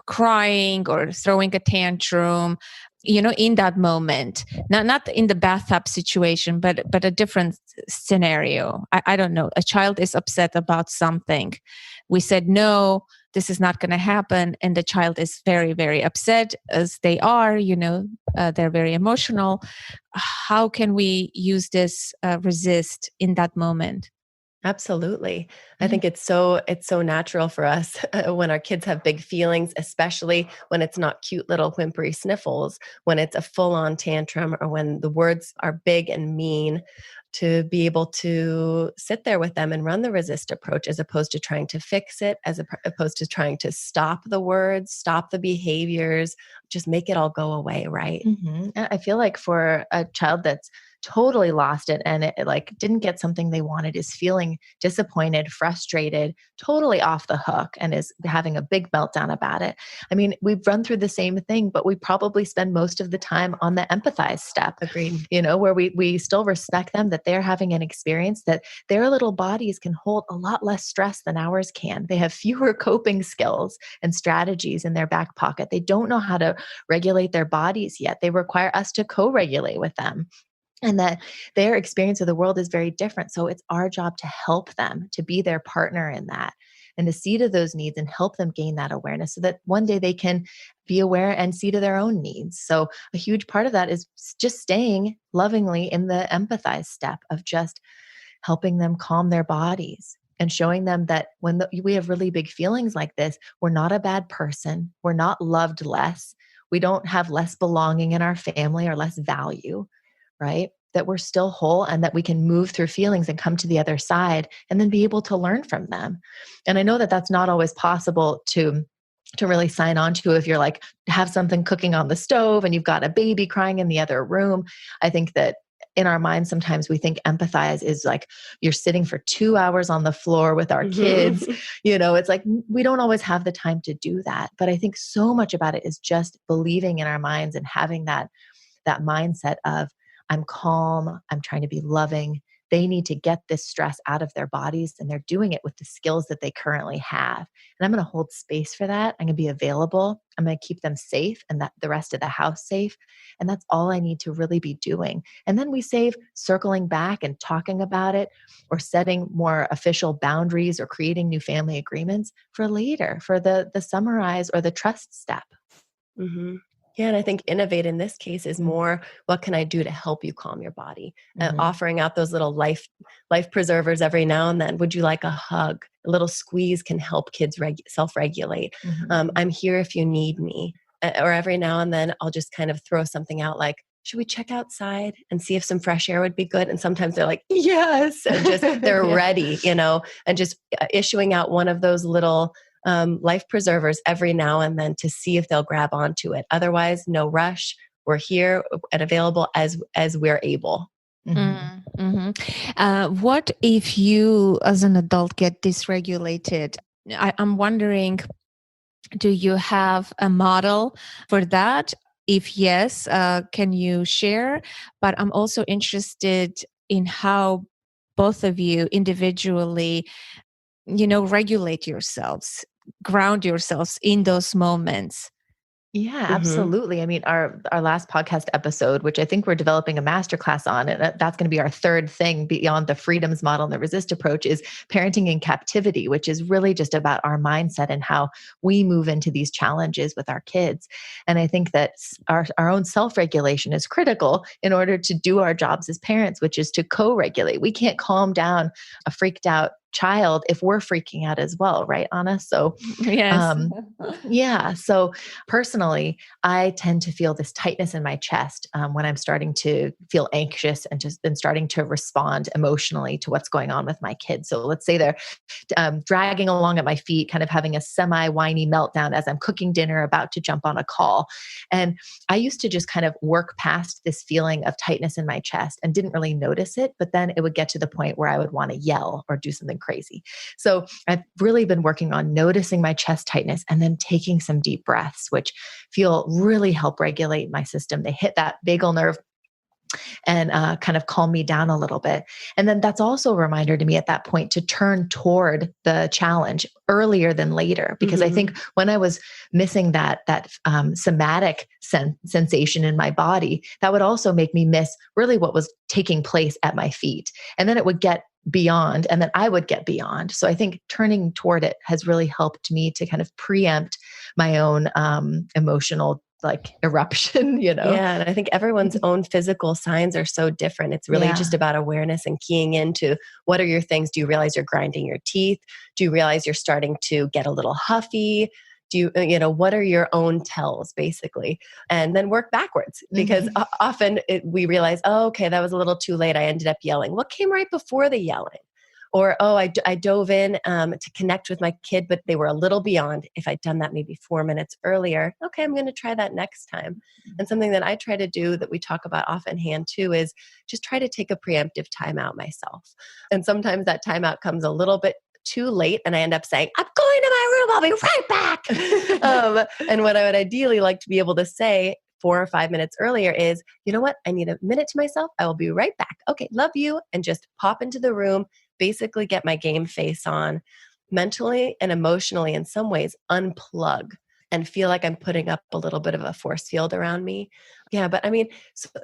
crying or throwing a tantrum, in that moment, not in the bathtub situation, but a different scenario. I don't know. A child is upset about something. We said, no, this is not going to happen. And the child is very, very upset, as they are, they're very emotional. How can we use this resist in that moment? Absolutely. I think it's so natural for us when our kids have big feelings, especially when it's not cute little whimpery sniffles, when it's a full-on tantrum, or when the words are big and mean, to be able to sit there with them and run the resist approach, as opposed to trying to fix it, opposed to trying to stop the words, stop the behaviors, just make it all go away, right? Mm-hmm. I feel like for a child that's totally lost it and it like didn't get something they wanted, is feeling disappointed, frustrated, totally off the hook, and is having a big meltdown about it. I mean, we've run through the same thing, but we probably spend most of the time on the empathize step. Agreed. Where we still respect them, that they're having an experience, that their little bodies can hold a lot less stress than ours can. They have fewer coping skills and strategies in their back pocket. They don't know how to regulate their bodies yet. They require us to co-regulate with them. And that their experience of the world is very different. So it's our job to help them, to be their partner in that, and to see to those needs and help them gain that awareness, so that one day they can be aware and see to their own needs. So a huge part of that is just staying lovingly in the empathize step of just helping them calm their bodies and showing them that when we have really big feelings like this, we're not a bad person. We're not loved less. We don't have less belonging in our family or less value. Right? That we're still whole, and that we can move through feelings and come to the other side and then be able to learn from them. And I know that that's not always possible to really sign on to if you're like, have something cooking on the stove and you've got a baby crying in the other room. I think that in our minds, sometimes we think empathize is like you're sitting for 2 hours on the floor with our kids. It's like we don't always have the time to do that. But I think so much about it is just believing in our minds and having that mindset of, I'm calm, I'm trying to be loving. They need to get this stress out of their bodies, and they're doing it with the skills that they currently have. And I'm going to hold space for that. I'm going to be available. I'm going to keep them safe, and the rest of the house safe. And that's all I need to really be doing. And then we save circling back and talking about it, or setting more official boundaries, or creating new family agreements for later, for the summarize or the trust step. Mm-hmm. Yeah, and I think innovate in this case is more, what can I do to help you calm your body? Offering out those little life preservers every now and then. Would you like a hug? A little squeeze can help kids self-regulate. I'm here if you need me. Or every now and then I'll just kind of throw something out like, should we check outside and see if some fresh air would be good? And sometimes they're like, yes, and just they're ready, and just issuing out one of those little life preservers every now and then to see if they'll grab onto it. Otherwise, no rush. We're here and available as we're able. What if you, as an adult, get dysregulated? I'm wondering, do you have a model for that? If yes, can you share? But I'm also interested in how both of you individually regulate yourselves, ground yourselves in those moments. Yeah, Mhm. absolutely. I mean, our last podcast episode, which I think we're developing a masterclass on, and that's going to be our third thing beyond the freedoms model and the resist approach, is parenting in captivity, which is really just about our mindset and how we move into these challenges with our kids. And I think that our own self-regulation is critical in order to do our jobs as parents, which is to co-regulate. We can't calm down a freaked out child if we're freaking out as well, right, Anna? So Yes. um, yeah. So personally, I tend to feel this tightness in my chest when I'm starting to feel anxious and just then starting to respond emotionally to what's going on with my kids. So let's say they're dragging along at my feet, kind of having a semi-whiny meltdown as I'm cooking dinner, about to jump on a call. And I used to just kind of work past this feeling of tightness in my chest and didn't really notice it. But then it would get to the point where I would want to yell or do something crazy. So I've really been working on noticing my chest tightness and then taking some deep breaths, which feel really help regulate my system. They hit that vagal nerve and kind of calm me down a little bit. And then that's also a reminder to me at that point to turn toward the challenge earlier than later, because I think Mhm. when I was missing that somatic sensation in my body, that would also make me miss really what was taking place at my feet. And then it would get beyond, and then I would get beyond. So I think turning toward it has really helped me to kind of preempt my own emotional like eruption, you know? Yeah, and I think everyone's own physical signs are so different. It's really Yeah. just about awareness and keying into what are your things. Do you realize you're grinding your teeth? Do you realize you're starting to get a little huffy? Do you, what are your own tells basically? And then work backwards because Mhm. often we realize, oh, okay, that was a little too late. I ended up yelling. What came right before the yelling? Or, oh, I dove in to connect with my kid, but they were a little beyond. If I'd done that maybe 4 minutes earlier, okay, I'm going to try that next time. And something that I try to do that we talk about offhand too is just try to take a preemptive timeout myself. And sometimes that timeout comes a little bit too late and I end up saying, I'm going to my room, I'll be right back. And what I would ideally like to be able to say 4 or 5 minutes earlier is, you know what? I need a minute to myself. I will be right back. Okay, love you. And just pop into the room, basically get my game face on, mentally and emotionally, in some ways, unplug and feel like I'm putting up a little bit of a force field around me. Yeah, but I mean,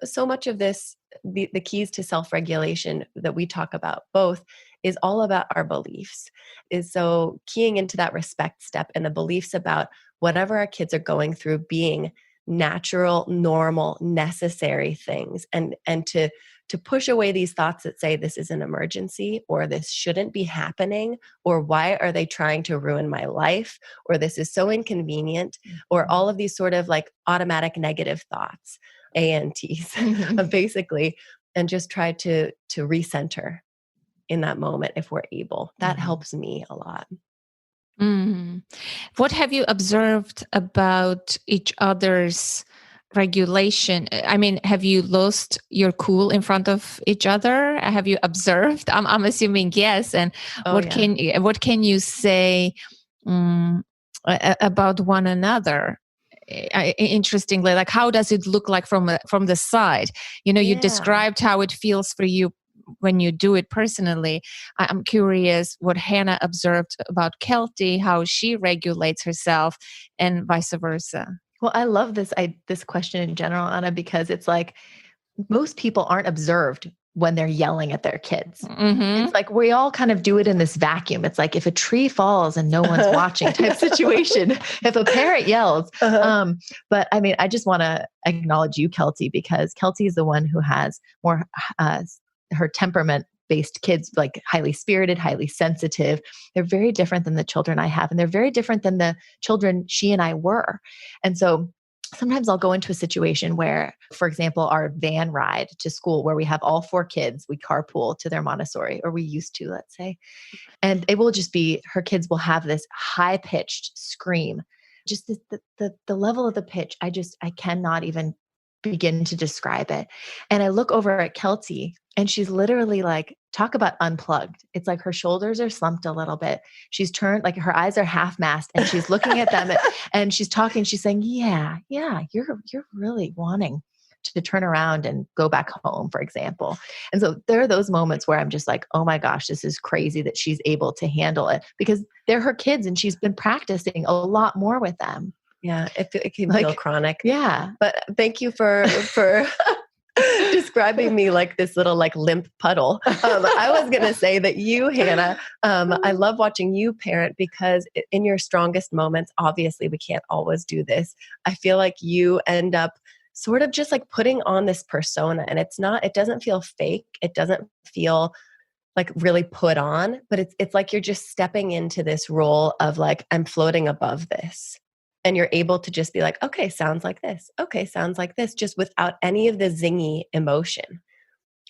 so much of this, the keys to self regulation that we talk about both is all about our beliefs. Is so keying into that respect step and the beliefs about whatever our kids are going through being natural, normal, necessary things, and to push away these thoughts that say this is an emergency or this shouldn't be happening or why are they trying to ruin my life or this is so inconvenient or all of these sort of like automatic negative thoughts, ANTs, Mhm. basically, and just try to recenter in that moment if we're able. That Mhm. helps me a lot. Mm. What have you observed about each other's regulation? I mean, have you lost your cool in front of each other? Have you observed? I'm assuming yes. And Oh yeah. what can you say um, about one another? Interestingly, like how does it look like from the side? You know, you Yeah. described how it feels for you when you do it personally. I'm curious what Hannah observed about Kelty, how she regulates herself, and vice versa. Well, I love this question in general, Anna, because it's like most people aren't observed when they're yelling at their kids. It's Hmm. like we all kind of do it in this vacuum. It's like if a tree falls and no one's watching type situation, if a parrot yells. Uh-huh. But I mean, I just want to acknowledge you, Kelty, because Kelty is the one who has more uh, her temperament based kids, like highly spirited, highly sensitive. They're very different than the children I have. And they're very different than the children she and I were. And so sometimes I'll go into a situation where, for example, our van ride to school, where we have all four kids, we carpool to their Montessori, or we used to, let's say, and it will just be her kids will have this high pitched scream, just the level of the pitch. I cannot even begin to describe it. And I look over at Kelty, and she's literally like, talk about unplugged. It's like her shoulders are slumped a little bit. She's turned, like her eyes are half masked, and she's looking at them and she's talking. She's saying, "Yeah, yeah, you're really wanting to turn around and go back home," for example. And so there are those moments where I'm just like, "Oh my gosh, this is crazy that she's able to handle it," because they're her kids and she's been practicing a lot more with them. Yeah. It can Like, feel chronic. Yeah. But thank you for describing me like this little like limp puddle. I was going to say that you, Hannah, I love watching you parent because in your strongest moments, obviously we can't always do this. I feel like you end up sort of just like putting on this persona, and it doesn't feel fake. It doesn't feel like really put on, but it's like you're just stepping into this role of like, I'm floating above this. And you're able to just be like, okay, sounds like this. Okay, sounds like this, just without any of the zingy emotion.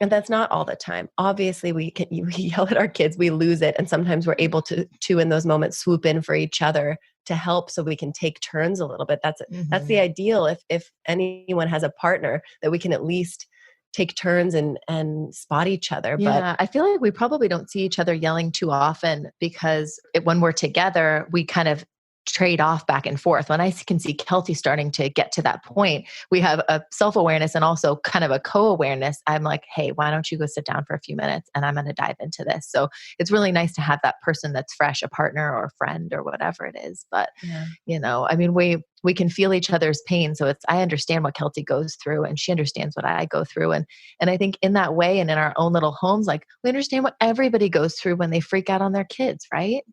And that's not all the time. Obviously, we yell at our kids, we lose it. And sometimes we're able to in those moments swoop in for each other to help so we can take turns a little bit. That's the ideal. If anyone has a partner, that we can at least take turns and spot each other. Yeah, I feel like we probably don't see each other yelling too often because when we're together, we kind of trade off back and forth. When I can see Kelty starting to get to that point, we have a self-awareness and also kind of a co-awareness. I'm like, hey, why don't you go sit down for a few minutes and I'm going to dive into this. So it's really nice to have that person that's fresh, a partner or a friend or whatever it is. But, I mean, we can feel each other's pain. So I understand what Kelty goes through and she understands what I go through. And I think in that way and in our own little homes, like we understand what everybody goes through when they freak out on their kids, right?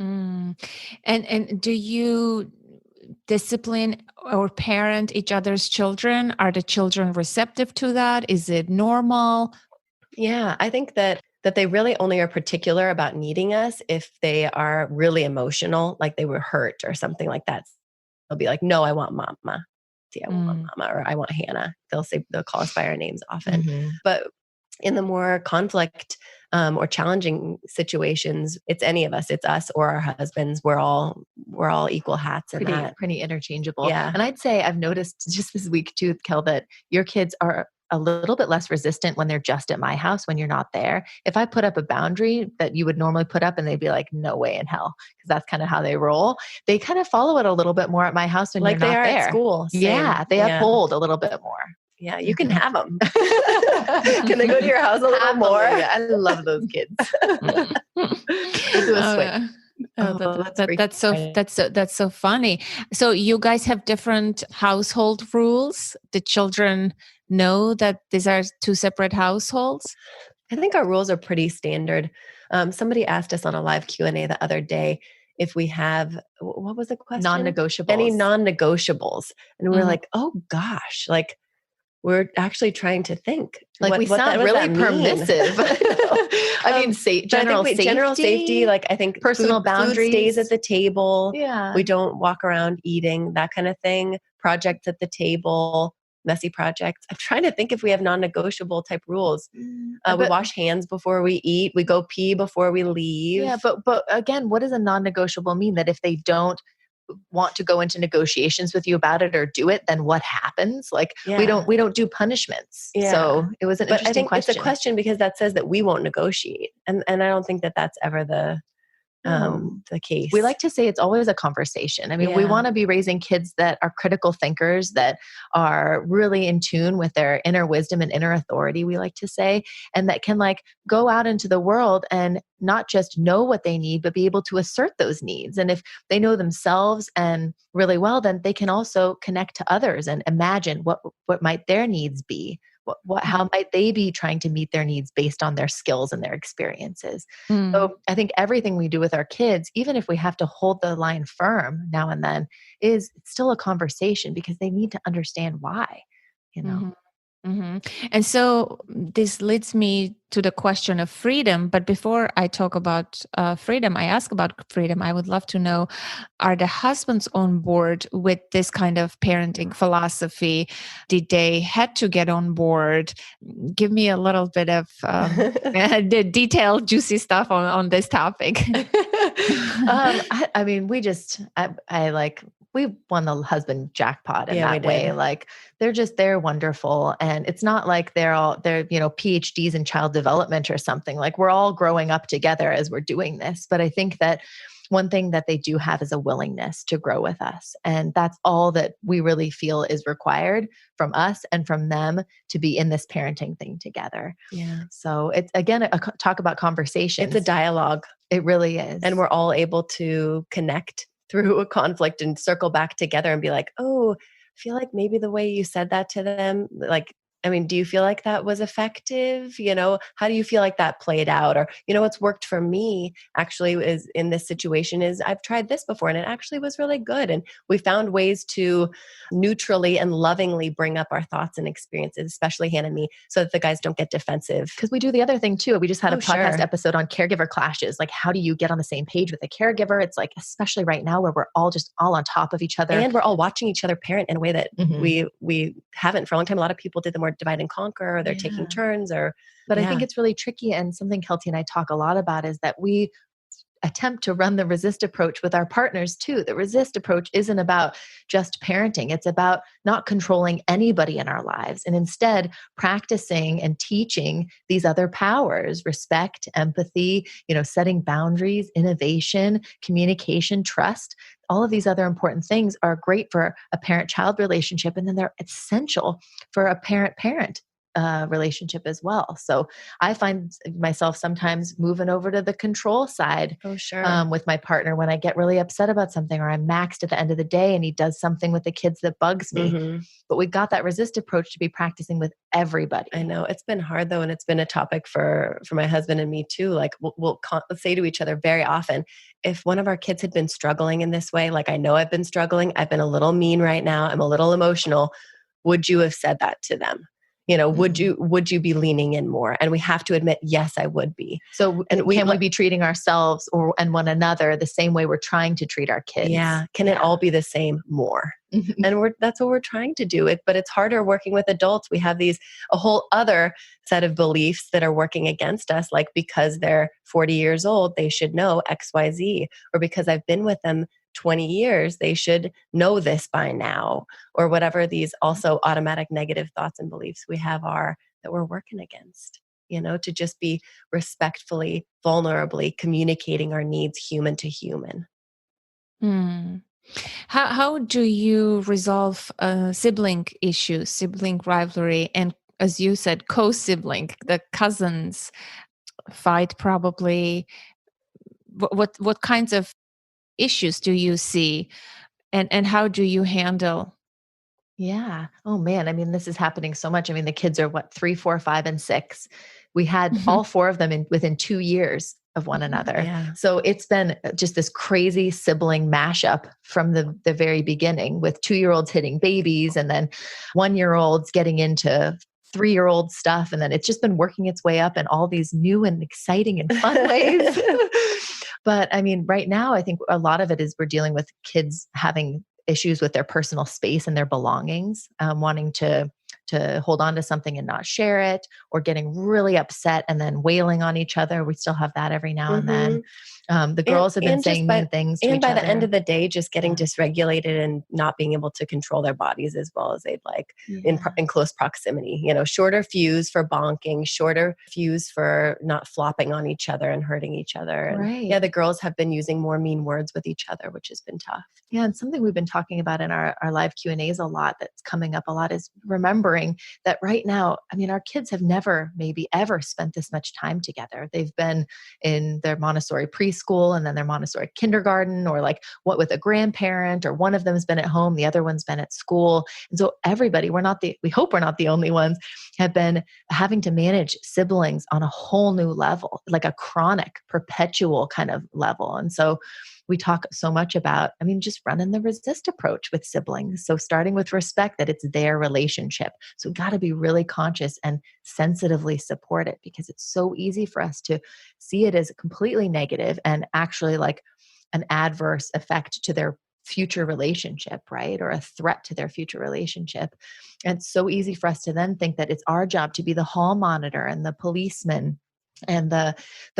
Mm. And do you discipline or parent each other's children? Are the children receptive to that? Is it normal? Yeah, I think that they really only are particular about needing us if they are really emotional, like they were hurt or something like that. They'll be like, no, I want mama. See, I want mama, or I want Hannah. They'll call us by our names often. Mm-hmm. But in the more conflict or challenging situations, it's any of us. It's us or our husbands. We're all equal hats in that. Pretty interchangeable. Yeah. And I'd say I've noticed just this week too, Kel, that your kids are a little bit less resistant when they're just at my house when you're not there. If I put up a boundary that you would normally put up and they'd be like, no way in hell, because that's kind of how they roll. They kind of follow it a little bit more at my house when like you're not they are there. at school. Same. Yeah, they uphold a little bit more. Yeah, you can have them. Can they go to your house a little more? I love those kids. We'll do a switch. That's so funny. So you guys have different household rules. The children know that these are two separate households. I think our rules are pretty standard. Somebody asked us on a live Q&A the other day if we have, what was the question? Non-negotiables. Any non-negotiables. And we're like, oh gosh, like we're actually trying to think. Like we sound really permissive. I mean, general safety. Like I think personal boundaries. Food stays at the table. Yeah. We don't walk around eating, that kind of thing. Projects at the table. Messy projects. I'm trying to think if we have non-negotiable type rules. We wash hands before we eat. We go pee before we leave. Yeah, but again, what does a non-negotiable mean? That if they don't want to go into negotiations with you about it or do it, then what happens? Like we don't do punishments. Yeah. So it was an interesting I think question. It's a question because that says that we won't negotiate, and I don't think that that's ever the case. We like to say it's always a conversation. I mean, we want to be raising kids that are critical thinkers, that are really in tune with their inner wisdom and inner authority, we like to say, and that can like go out into the world and not just know what they need, but be able to assert those needs. And if they know themselves and really well, then they can also connect to others and imagine what might their needs be. How might they be trying to meet their needs based on their skills and their experiences? So I think everything we do with our kids, even if we have to hold the line firm now and then, is still a conversation because they need to understand why, you know? Mm-hmm. Mm-hmm. And so this leads me to the question of freedom. But before I talk about freedom, I ask about freedom. I would love to know, are the husbands on board with this kind of parenting philosophy? Did they had to get on board? Give me a little bit of the detailed, juicy stuff on this topic. I mean, we won the husband jackpot in that way. Like they're wonderful. And it's not like they're PhDs in child development or something. Like we're all growing up together as we're doing this. But I think that one thing that they do have is a willingness to grow with us. And that's all that we really feel is required from us and from them to be in this parenting thing together. Yeah. So it's, again, talk about conversations. It's a dialogue. It really is. And we're all able to connect through a conflict and circle back together and be like, oh, I feel like maybe the way you said that to them, like, I mean, do you feel like that was effective? How do you feel like that played out? Or, what's worked for me actually is in this situation is I've tried this before and it actually was really good. And we found ways to neutrally and lovingly bring up our thoughts and experiences, especially Hannah and me, so that the guys don't get defensive. Because we do the other thing too. We just had a podcast Sure. episode on caregiver clashes. Like, how do you get on the same page with a caregiver? It's like, especially right now where we're all on top of each other. And we're all watching each other parent in a way that Mhm. we haven't for a long time. A lot of people did the more divide and conquer, or they're taking turns, But I think it's really tricky. And something Kelty and I talk a lot about is that we attempt to run the resist approach with our partners too. The resist approach isn't about just parenting. It's about not controlling anybody in our lives and instead practicing and teaching these other powers, respect, empathy, setting boundaries, innovation, communication, trust. All of these other important things are great for a parent-child relationship, and then they're essential for a parent-parent relationship as well. So I find myself sometimes moving over to the control side with my partner when I get really upset about something, or I'm maxed at the end of the day and he does something with the kids that bugs me. Mm-hmm. But we got that resist approach to be practicing with everybody. I know it's been hard though. And it's been a topic for my husband and me too. Like we'll say to each other very often, if one of our kids had been struggling in this way, like I know I've been struggling, I've been a little mean right now, I'm a little emotional. Would you have said that to them? Would you be leaning in more? And we have to admit, yes, I would be. So can we be treating ourselves and one another the same way we're trying to treat our kids? Yeah. Can it all be the same more? And that's what we're trying to do. But it's harder working with adults. We have a whole other set of beliefs that are working against us, like because they're 40 years old, they should know X, Y, Z, or because I've been with them 20 years, they should know this by now, or whatever these also automatic negative thoughts and beliefs we have are that we're working against, to just be respectfully, vulnerably communicating our needs human to human. How do you resolve sibling issues, sibling rivalry, and as you said, co-sibling, the cousins fight probably? What kinds of issues do you see, and how do you handle? Yeah. Oh man. I mean, this is happening so much. I mean, the kids are 3, 4, 5, and 6. We had all 4 of them within 2 years of one another. Yeah. So it's been just this crazy sibling mashup from the very beginning, with 2-year-olds hitting babies and then 1-year-olds getting into 3-year-old stuff. And then it's just been working its way up in all these new and exciting and fun ways. But I mean, right now, I think a lot of it is we're dealing with kids having issues with their personal space and their belongings, wanting to hold on to something and not share it, or getting really upset and then wailing on each other. We still have that every now and then. The girls have been saying mean things to each other. And by the end of the day, just getting dysregulated and not being able to control their bodies as well as they'd like in close proximity. Shorter fuse for bonking, shorter fuse for not flopping on each other and hurting each other. And the girls have been using more mean words with each other, which has been tough. Yeah, and something we've been talking about in our live Q&As a lot, that's coming up a lot, is remembering that right now, I mean, our kids have never, maybe ever spent this much time together. They've been in their Montessori preschool and then their Montessori kindergarten, or like with a grandparent, or one of them has been at home, the other one's been at school. And so everybody, we hope we're not the only ones, have been having to manage siblings on a whole new level, like a chronic, perpetual kind of level. And so we talk so much about, I mean, just running the resist approach with siblings. So starting with respect, that it's their relationship. So we've got to be really conscious and sensitively support it, because it's so easy for us to see it as completely negative and actually like an adverse effect to their future relationship, right? Or a threat to their future relationship. And it's so easy for us to then think that it's our job to be the hall monitor and the policeman and the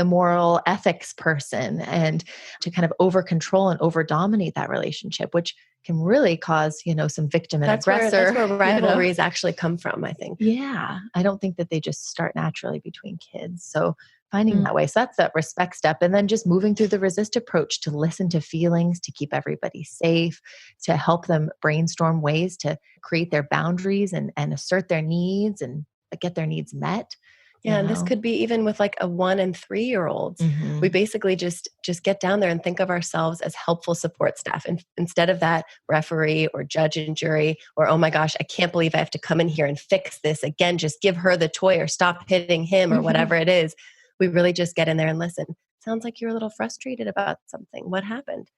moral ethics person, and to kind of over control and over dominate that relationship, which can really cause, some victim and aggressor. That's where rivalries actually come from, I think. Yeah. I don't think that they just start naturally between kids. So finding that way. So that's that respect step. And then just moving through the resist approach to listen to feelings, to keep everybody safe, to help them brainstorm ways to create their boundaries and assert their needs and get their needs met. Yeah, and this could be even with like a 1 and 3-year-olds. Mm-hmm. We basically just get down there and think of ourselves as helpful support staff. And instead of that referee or judge and jury, or, oh my gosh, I can't believe I have to come in here and fix this again. Just give her the toy or stop hitting him or whatever it is. We really just get in there and listen. Sounds like you're a little frustrated about something. What happened?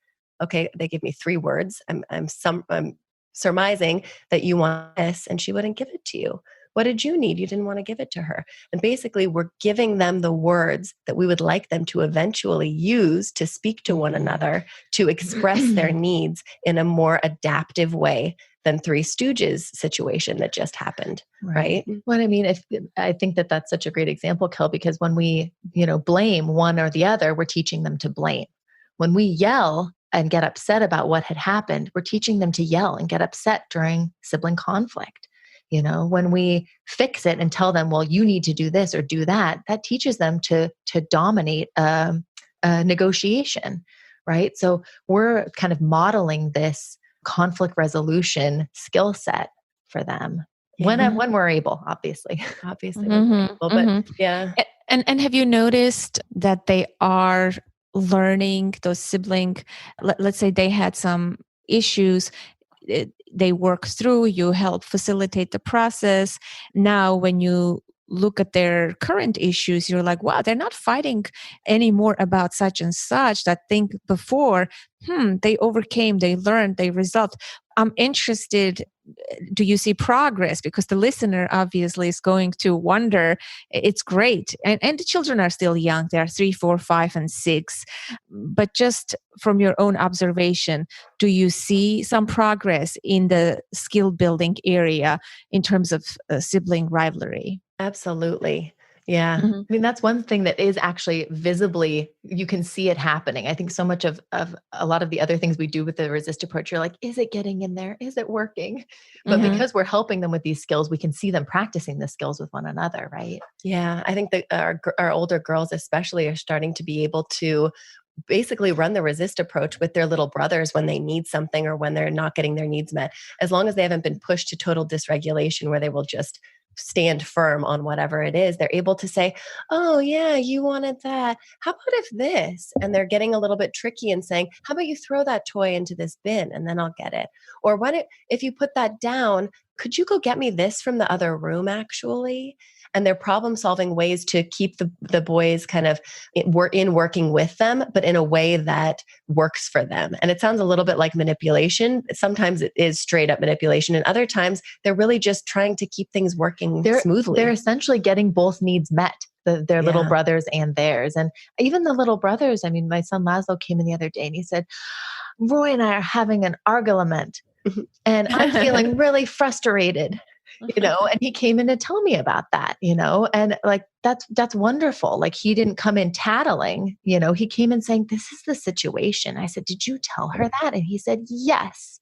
Okay, they give me 3 words. I'm surmising that you want this, and she wouldn't give it to you. What did you need? You didn't want to give it to her. And basically, we're giving them the words that we would like them to eventually use to speak to one another, to express their needs in a more adaptive way than Three Stooges situation that just happened, right? Well, I mean, I think that that's such a great example, Kel, because when we, blame one or the other, we're teaching them to blame. When we yell and get upset about what had happened, we're teaching them to yell and get upset during sibling conflict. When we fix it and tell them, well, you need to do this or do that, that teaches them to dominate a negotiation, right? So we're kind of modeling this conflict resolution skill set for them when we're able, obviously. Obviously, when we're able, but yeah. And have you noticed that they are learning those sibling, let's say they had some issues, they work through, you help facilitate the process. Now, when you look at their current issues, you're like, wow, they're not fighting anymore about such and such. That thing before, they overcame, they learned, they resolved. I'm interested, do you see progress? Because the listener obviously is going to wonder. It's great. And the children are still young. They are 3, 4, 5, and 6. But just from your own observation, do you see some progress in the skill building area in terms of sibling rivalry? Absolutely. Yeah. I mean, that's one thing that is actually visibly, you can see it happening. I think so much of a lot of the other things we do with the resist approach, you're like, is it getting in there? Is it working? But because we're helping them with these skills, we can see them practicing the skills with one another, right? Yeah. I think that our older girls especially are starting to be able to basically run the resist approach with their little brothers when they need something or when they're not getting their needs met, as long as they haven't been pushed to total dysregulation where they will just stand firm on whatever it is. They're able to say, oh yeah, you wanted that. How about if this? And they're getting a little bit tricky and saying, how about you throw that toy into this bin and then I'll get it? Or if you put that down, could you go get me this from the other room actually? And they're problem solving ways to keep the boys kind of working with them, but in a way that works for them. And it sounds a little bit like manipulation. Sometimes it is straight up manipulation. And other times they're really just trying to keep things working smoothly. They're essentially getting both needs met, their little brothers and theirs. And even the little brothers, I mean, my son Laszlo came in the other day and he said, Roy and I are having an argument and I'm feeling really frustrated. And he came in to tell me about that, and like, that's wonderful. Like he didn't come in tattling, he came in saying, this is the situation. I said, did you tell her that? And he said, yes.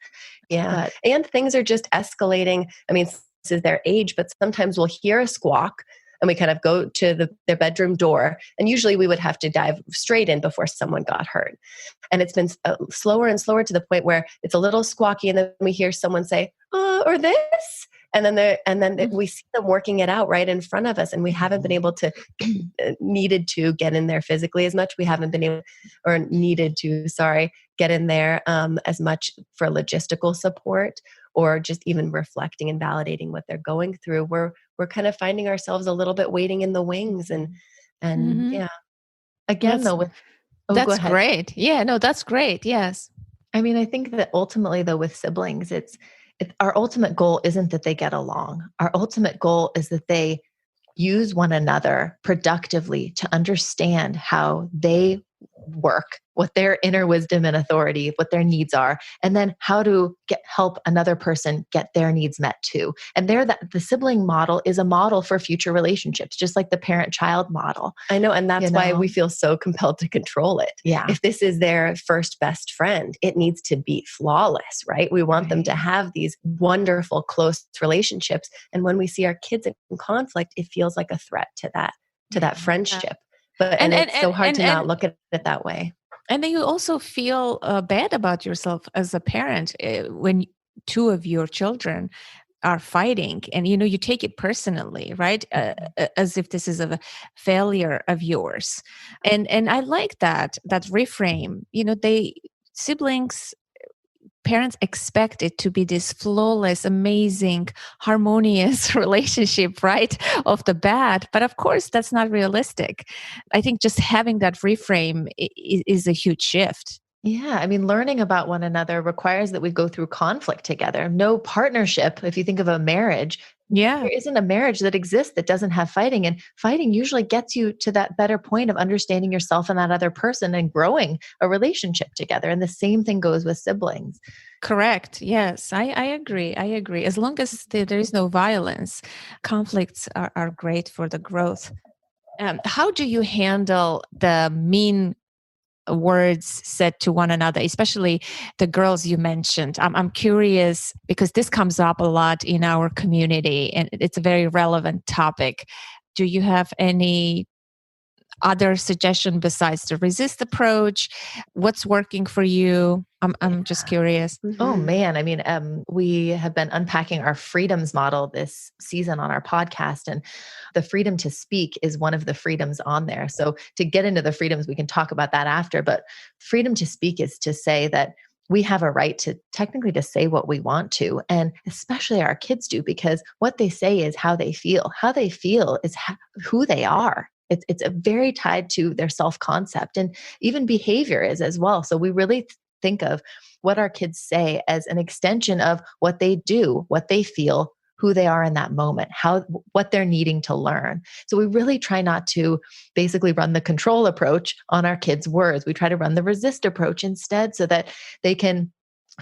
Yeah. And things are just escalating. I mean, this is their age, but sometimes we'll hear a squawk and we kind of go to their bedroom door. And usually we would have to dive straight in before someone got hurt. And it's been slower and slower to the point where it's a little squawky. And then we hear someone say, or this. And then we see them working it out right in front of us. And we haven't been able to, needed to get in there physically as much. We haven't been able, or needed to, get in there as much for logistical support or just even reflecting and validating what they're going through. We're kind of finding ourselves a little bit waiting in the wings and yeah. Again, that's great. Yeah, no, that's great. Yes. I mean, I think that ultimately though, with siblings, our ultimate goal isn't that they get along. Our ultimate goal is that they use one another productively to understand how they work, what their inner wisdom and authority, what their needs are, and then how to help another person get their needs met too. And the sibling model is a model for future relationships, just like the parent-child model. I know, and that's why we feel so compelled to control it. Yeah. If this is their first best friend, it needs to be flawless, right? We want them to have these wonderful, close relationships. And when we see our kids in conflict, it feels like a threat to that friendship. But it's so hard to not look at it that way. And then you also feel bad about yourself as a parent when 2 of your children are fighting, and you take it personally, right? As if this is a failure of yours. And I like that reframe. Siblings, parents expect it to be this flawless, amazing, harmonious relationship right off the bat. But of course, that's not realistic. I think just having that reframe is a huge shift. Yeah, I mean, learning about one another requires that we go through conflict together. No partnership, if you think of a marriage, Yeah. there isn't a marriage that exists that doesn't have fighting. And fighting usually gets you to that better point of understanding yourself and that other person and growing a relationship together. And the same thing goes with siblings. Correct. Yes, I agree. I agree. As long as there is no violence, conflicts are great for the growth. How do you handle the mean words said to one another, especially the girls you mentioned? I'm curious because this comes up a lot in our community and it's a very relevant topic. Do you have any other suggestion besides the resist approach? What's working for you? I'm just curious. Oh man, I mean, we have been unpacking our freedoms model this season on our podcast, and the freedom to speak is one of the freedoms on there. So to get into the freedoms, we can talk about that after, but freedom to speak is to say that we have a right to technically to say what we want to, and especially our kids do, because what they say is how they feel. How they feel is who they are. It's a very tied to their self-concept, and even behavior is as well. So we really think of what our kids say as an extension of what they do, what they feel, who they are in that moment, what they're needing to learn. So we really try not to basically run the control approach on our kids' words. We try to run the resist approach instead so that they can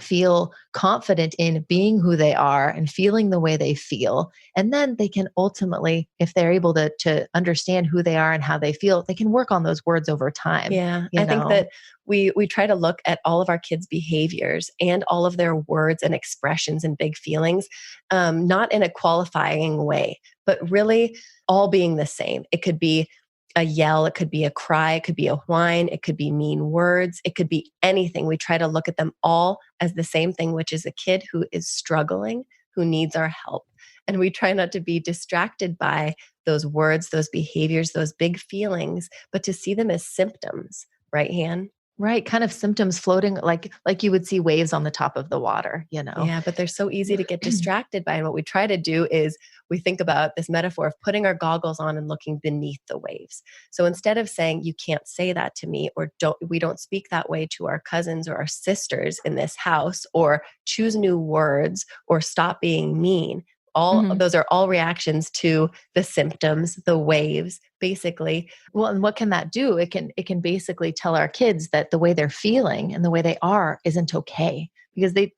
feel confident in being who they are and feeling the way they feel. And then they can ultimately, if they're able to understand who they are and how they feel, they can work on those words over time. Yeah. I think that we try to look at all of our kids' behaviors and all of their words and expressions and big feelings, not in a qualifying way, but really all being the same. It could be a yell, it could be a cry, it could be a whine, it could be mean words, it could be anything. We try to look at them all as the same thing, which is a kid who is struggling, who needs our help. And we try not to be distracted by those words, those behaviors, those big feelings, but to see them as symptoms, right, Han? Right, kind of symptoms floating like you would see waves on the top of the water, Yeah, but they're so easy to get distracted by. And what we try to do is we think about this metaphor of putting our goggles on and looking beneath the waves. So instead of saying, you can't say that to me, or we don't speak that way to our cousins or our sisters in this house, or choose new words, or stop being mean. Those are all reactions to the symptoms, the waves, basically. Well, and what can that do? It can basically tell our kids that the way they're feeling and the way they are isn't okay, because they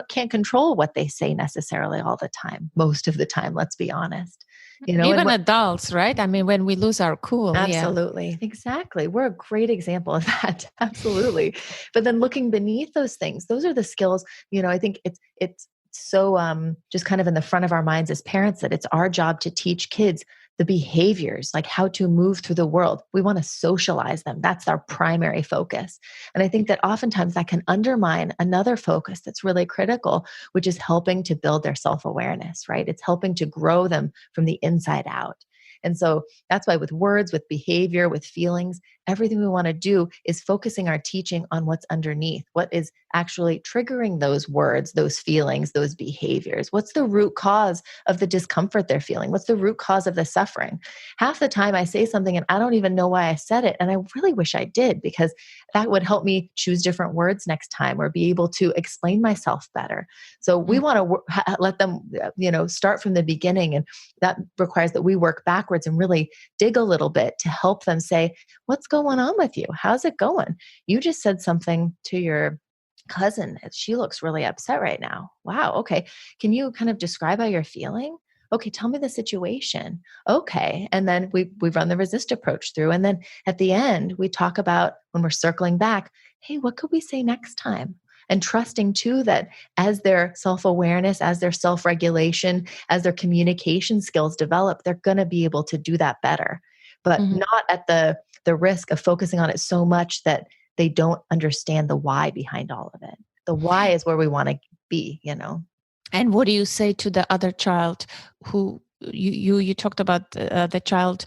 can't control what they say necessarily all the time. Most of the time, let's be honest. Even adults, right? I mean, when we lose our cool. Absolutely. Yeah. Exactly. We're a great example of that. Absolutely. But then looking beneath those things, those are the skills, I think it's so just kind of in the front of our minds as parents that it's our job to teach kids the behaviors, like how to move through the world. We want to socialize them. That's our primary focus. And I think that oftentimes that can undermine another focus that's really critical, which is helping to build their self-awareness, right? It's helping to grow them from the inside out. And so that's why with words, with behavior, with feelings, everything we want to do is focusing our teaching on what's underneath, what is actually triggering those words, those feelings, those behaviors. What's the root cause of the discomfort they're feeling? What's the root cause of the suffering? Half the time I say something and I don't even know why I said it. And I really wish I did, because that would help me choose different words next time or be able to explain myself better. So we want to let them, start from the beginning. And that requires that we work backwards and really dig a little bit to help them say, what's going on with you? How's it going? You just said something to your cousin. She looks really upset right now. Wow. Okay. Can you kind of describe how you're feeling? Okay. Tell me the situation. Okay. And then we run the resist approach through. And then at the end, we talk about, when we're circling back, hey, what could we say next time? And trusting too that as their self-awareness, as their self-regulation, as their communication skills develop, they're going to be able to do that better, but not at the risk of focusing on it so much that they don't understand the why behind all of it. The why is where we want to be, And what do you say to the other child who you talked about the child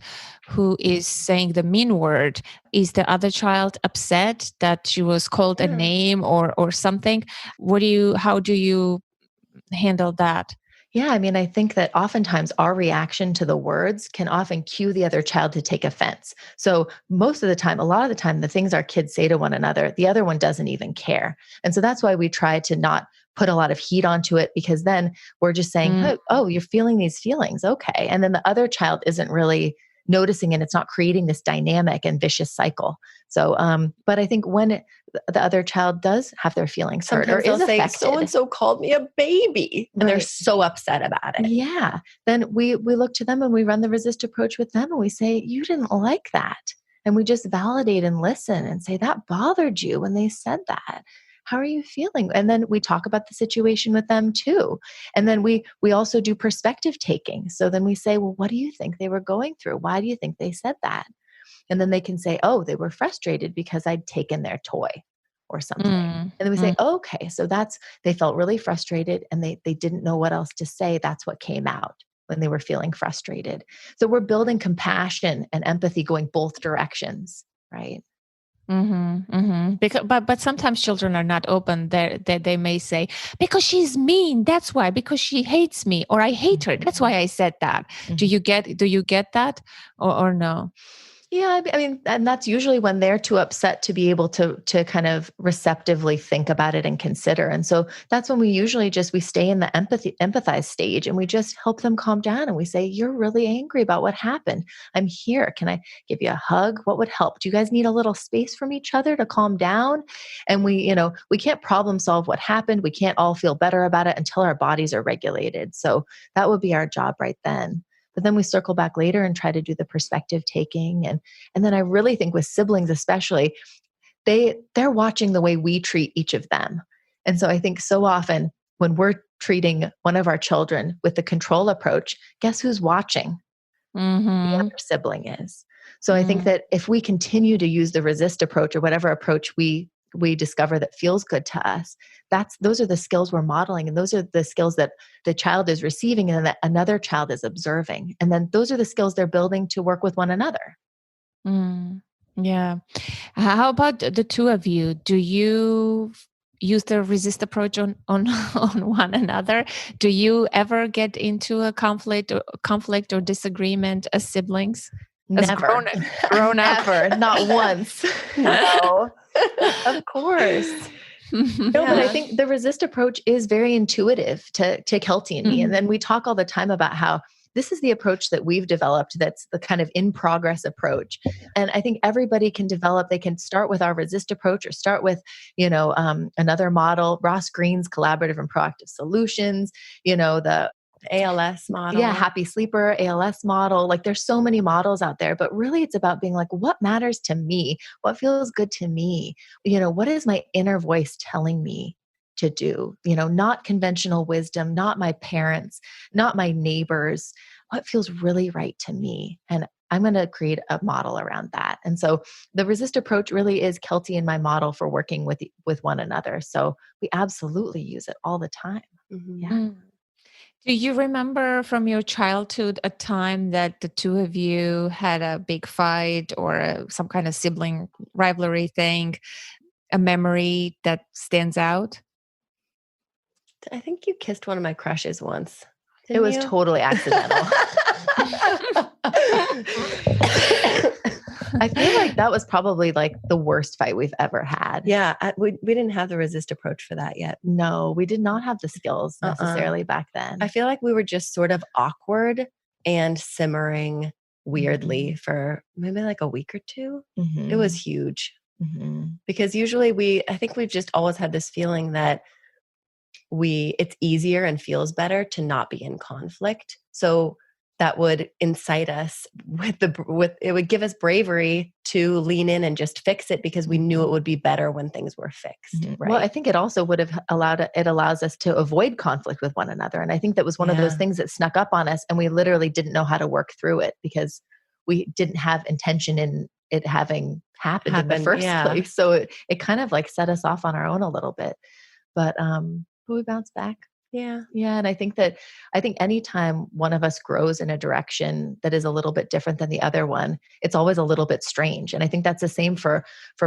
who is saying the mean word? Is the other child upset that she was called a name or something? How do you handle that? Yeah, I mean, I think that oftentimes our reaction to the words can often cue the other child to take offense. So, most of the time, a lot of the time, the things our kids say to one another, the other one doesn't even care. And so that's why we try to not put a lot of heat onto it, because then we're just saying, oh, you're feeling these feelings. Okay. And then the other child isn't really noticing, and it's not creating this dynamic and vicious cycle. So, but I think when the other child does have their feelings hurt or is affected, so-and-so called me a baby, and they're so upset about it. Yeah. Then we look to them and we run the resist approach with them, and we say, you didn't like that. And we just validate and listen and say, that bothered you when they said that. How are you feeling? And then we talk about the situation with them too. And then we also do perspective taking. So then we say, well, what do you think they were going through? Why do you think they said that? And then they can say, oh, they were frustrated because I'd taken their toy or something. And then we say, okay, so they felt really frustrated and they didn't know what else to say. That's what came out when they were feeling frustrated. So we're building compassion and empathy going both directions, right? Because, but sometimes children are not open. They may say, because she's mean, that's why. Because she hates me, or I hate her, that's why I said that. Do you get that, or no? Yeah, I mean, and that's usually when they're too upset to be able to kind of receptively think about it and consider. And so that's when we usually we stay in the empathize stage, and we just help them calm down. And we say, you're really angry about what happened. I'm here. Can I give you a hug? What would help? Do you guys need a little space from each other to calm down? And we can't problem solve what happened. We can't all feel better about it until our bodies are regulated. So that would be our job right then. But then we circle back later and try to do the perspective taking. And then I really think with siblings especially, they're watching the way we treat each of them. And so I think so often when we're treating one of our children with the control approach, guess who's watching? The other sibling is. So I think that if we continue to use the resist approach or whatever approach we discover that feels good to us, those are the skills we're modeling, and those are the skills that the child is receiving and that another child is observing. And then those are the skills they're building to work with one another. Yeah. How about the two of you? Do you use the resist approach on one another? Do you ever get into a conflict or disagreement as siblings? Never. As grown up? Never. Not once. No. Of course. No, but I think the resist approach is very intuitive to Kelty and me. And then we talk all the time about how this is the approach that we've developed that's the kind of in progress approach. And I think everybody can develop, they can start with our resist approach or start with, another model, Ross Green's collaborative and proactive solutions, the ALS model. Yeah, happy sleeper, ALS model. Like there's so many models out there, but really it's about being like, what matters to me? What feels good to me? What is my inner voice telling me to do? Not conventional wisdom, not my parents, not my neighbors. What feels really right to me? And I'm going to create a model around that. And so the resist approach really is Kelty and my model for working with one another. So we absolutely use it all the time. Yeah. Do you remember from your childhood a time that the two of you had a big fight or some kind of sibling rivalry thing, a memory that stands out? I think you kissed one of my crushes once. It was totally accidental. I feel like that was probably like the worst fight we've ever had. Yeah, we didn't have the resist approach for that yet. No, we did not have the skills necessarily back then. I feel like we were just sort of awkward and simmering weirdly for maybe like a week or two. It was huge. Because usually I think we've just always had this feeling that it's easier and feels better to not be in conflict. So that would incite us it would give us bravery to lean in and just fix it because we knew it would be better when things were fixed. Right? Well, I think it also would have allows us to avoid conflict with one another. And I think that was one of those things that snuck up on us and we literally didn't know how to work through it because we didn't have intention in it having happened in the first place. So it kind of like set us off on our own a little bit, but we bounced back. Yeah. Yeah. And I think anytime one of us grows in a direction that is a little bit different than the other one, it's always a little bit strange. And I think that's the same for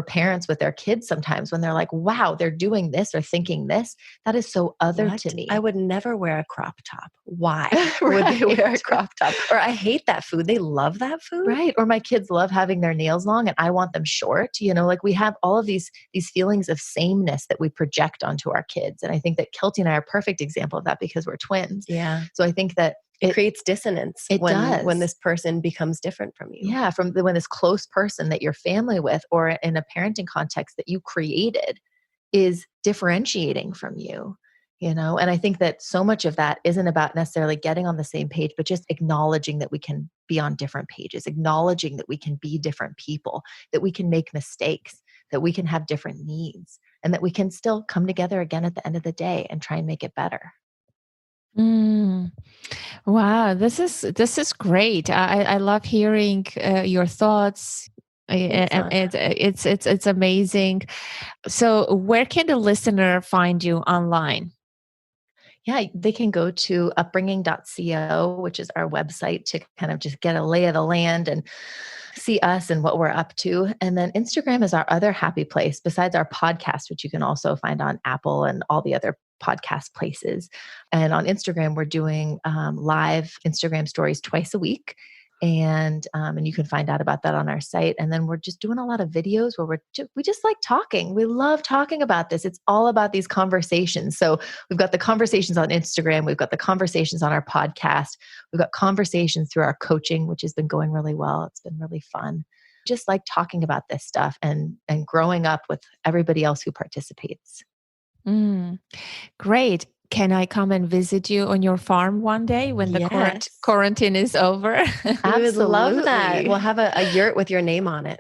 parents with their kids sometimes when they're like, wow, they're doing this or thinking this. That is so other What? to me. I would never wear a crop top. Why would they wear a crop top? Or I hate that food. They love that food. Right. Or my kids love having their nails long and I want them short. Like we have all of these feelings of sameness that we project onto our kids. And I think that Kelty and I are a perfect example of that because we're twins. Yeah. So I think that it creates dissonance when this person becomes different from you. Yeah. When this close person that you're family with or in a parenting context that you created is differentiating from you. And I think that so much of that isn't about necessarily getting on the same page, but just acknowledging that we can be on different pages, acknowledging that we can be different people, that we can make mistakes, that we can have different needs, and that we can still come together again at the end of the day and try and make it better. Wow, this is great. I love hearing your thoughts. It's amazing. So, where can the listener find you online? Yeah, they can go to upbringing.co, which is our website, to kind of just get a lay of the land and see us and what we're up to. And then Instagram is our other happy place besides our podcast, which you can also find on Apple and all the other podcast places. And on Instagram, we're doing live Instagram stories twice a week. And you can find out about that on our site. And then we're just doing a lot of videos where we just like talking. We love talking about this. It's all about these conversations. So we've got the conversations on Instagram. We've got the conversations on our podcast. We've got conversations through our coaching, which has been going really well. It's been really fun. Just like talking about this stuff and growing up with everybody else who participates. Great. Can I come and visit you on your farm one day when the quarantine is over? I would love that. We'll have a yurt with your name on it.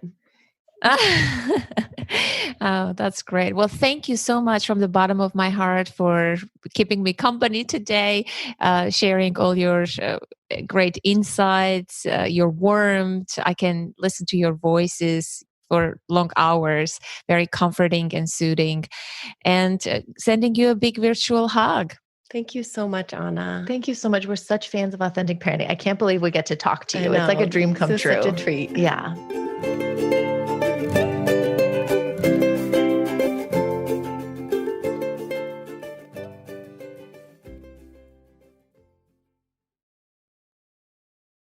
Oh, that's great. Well, thank you so much from the bottom of my heart for keeping me company today, sharing all your great insights, your warmth. I can listen to your voices for long hours, very comforting and soothing, and sending you a big virtual hug. Thank you so much, Anna. Thank you so much. We're such fans of Authentic Parenting. I can't believe we get to talk to you. It's like a dream come true. Such a treat. Yeah.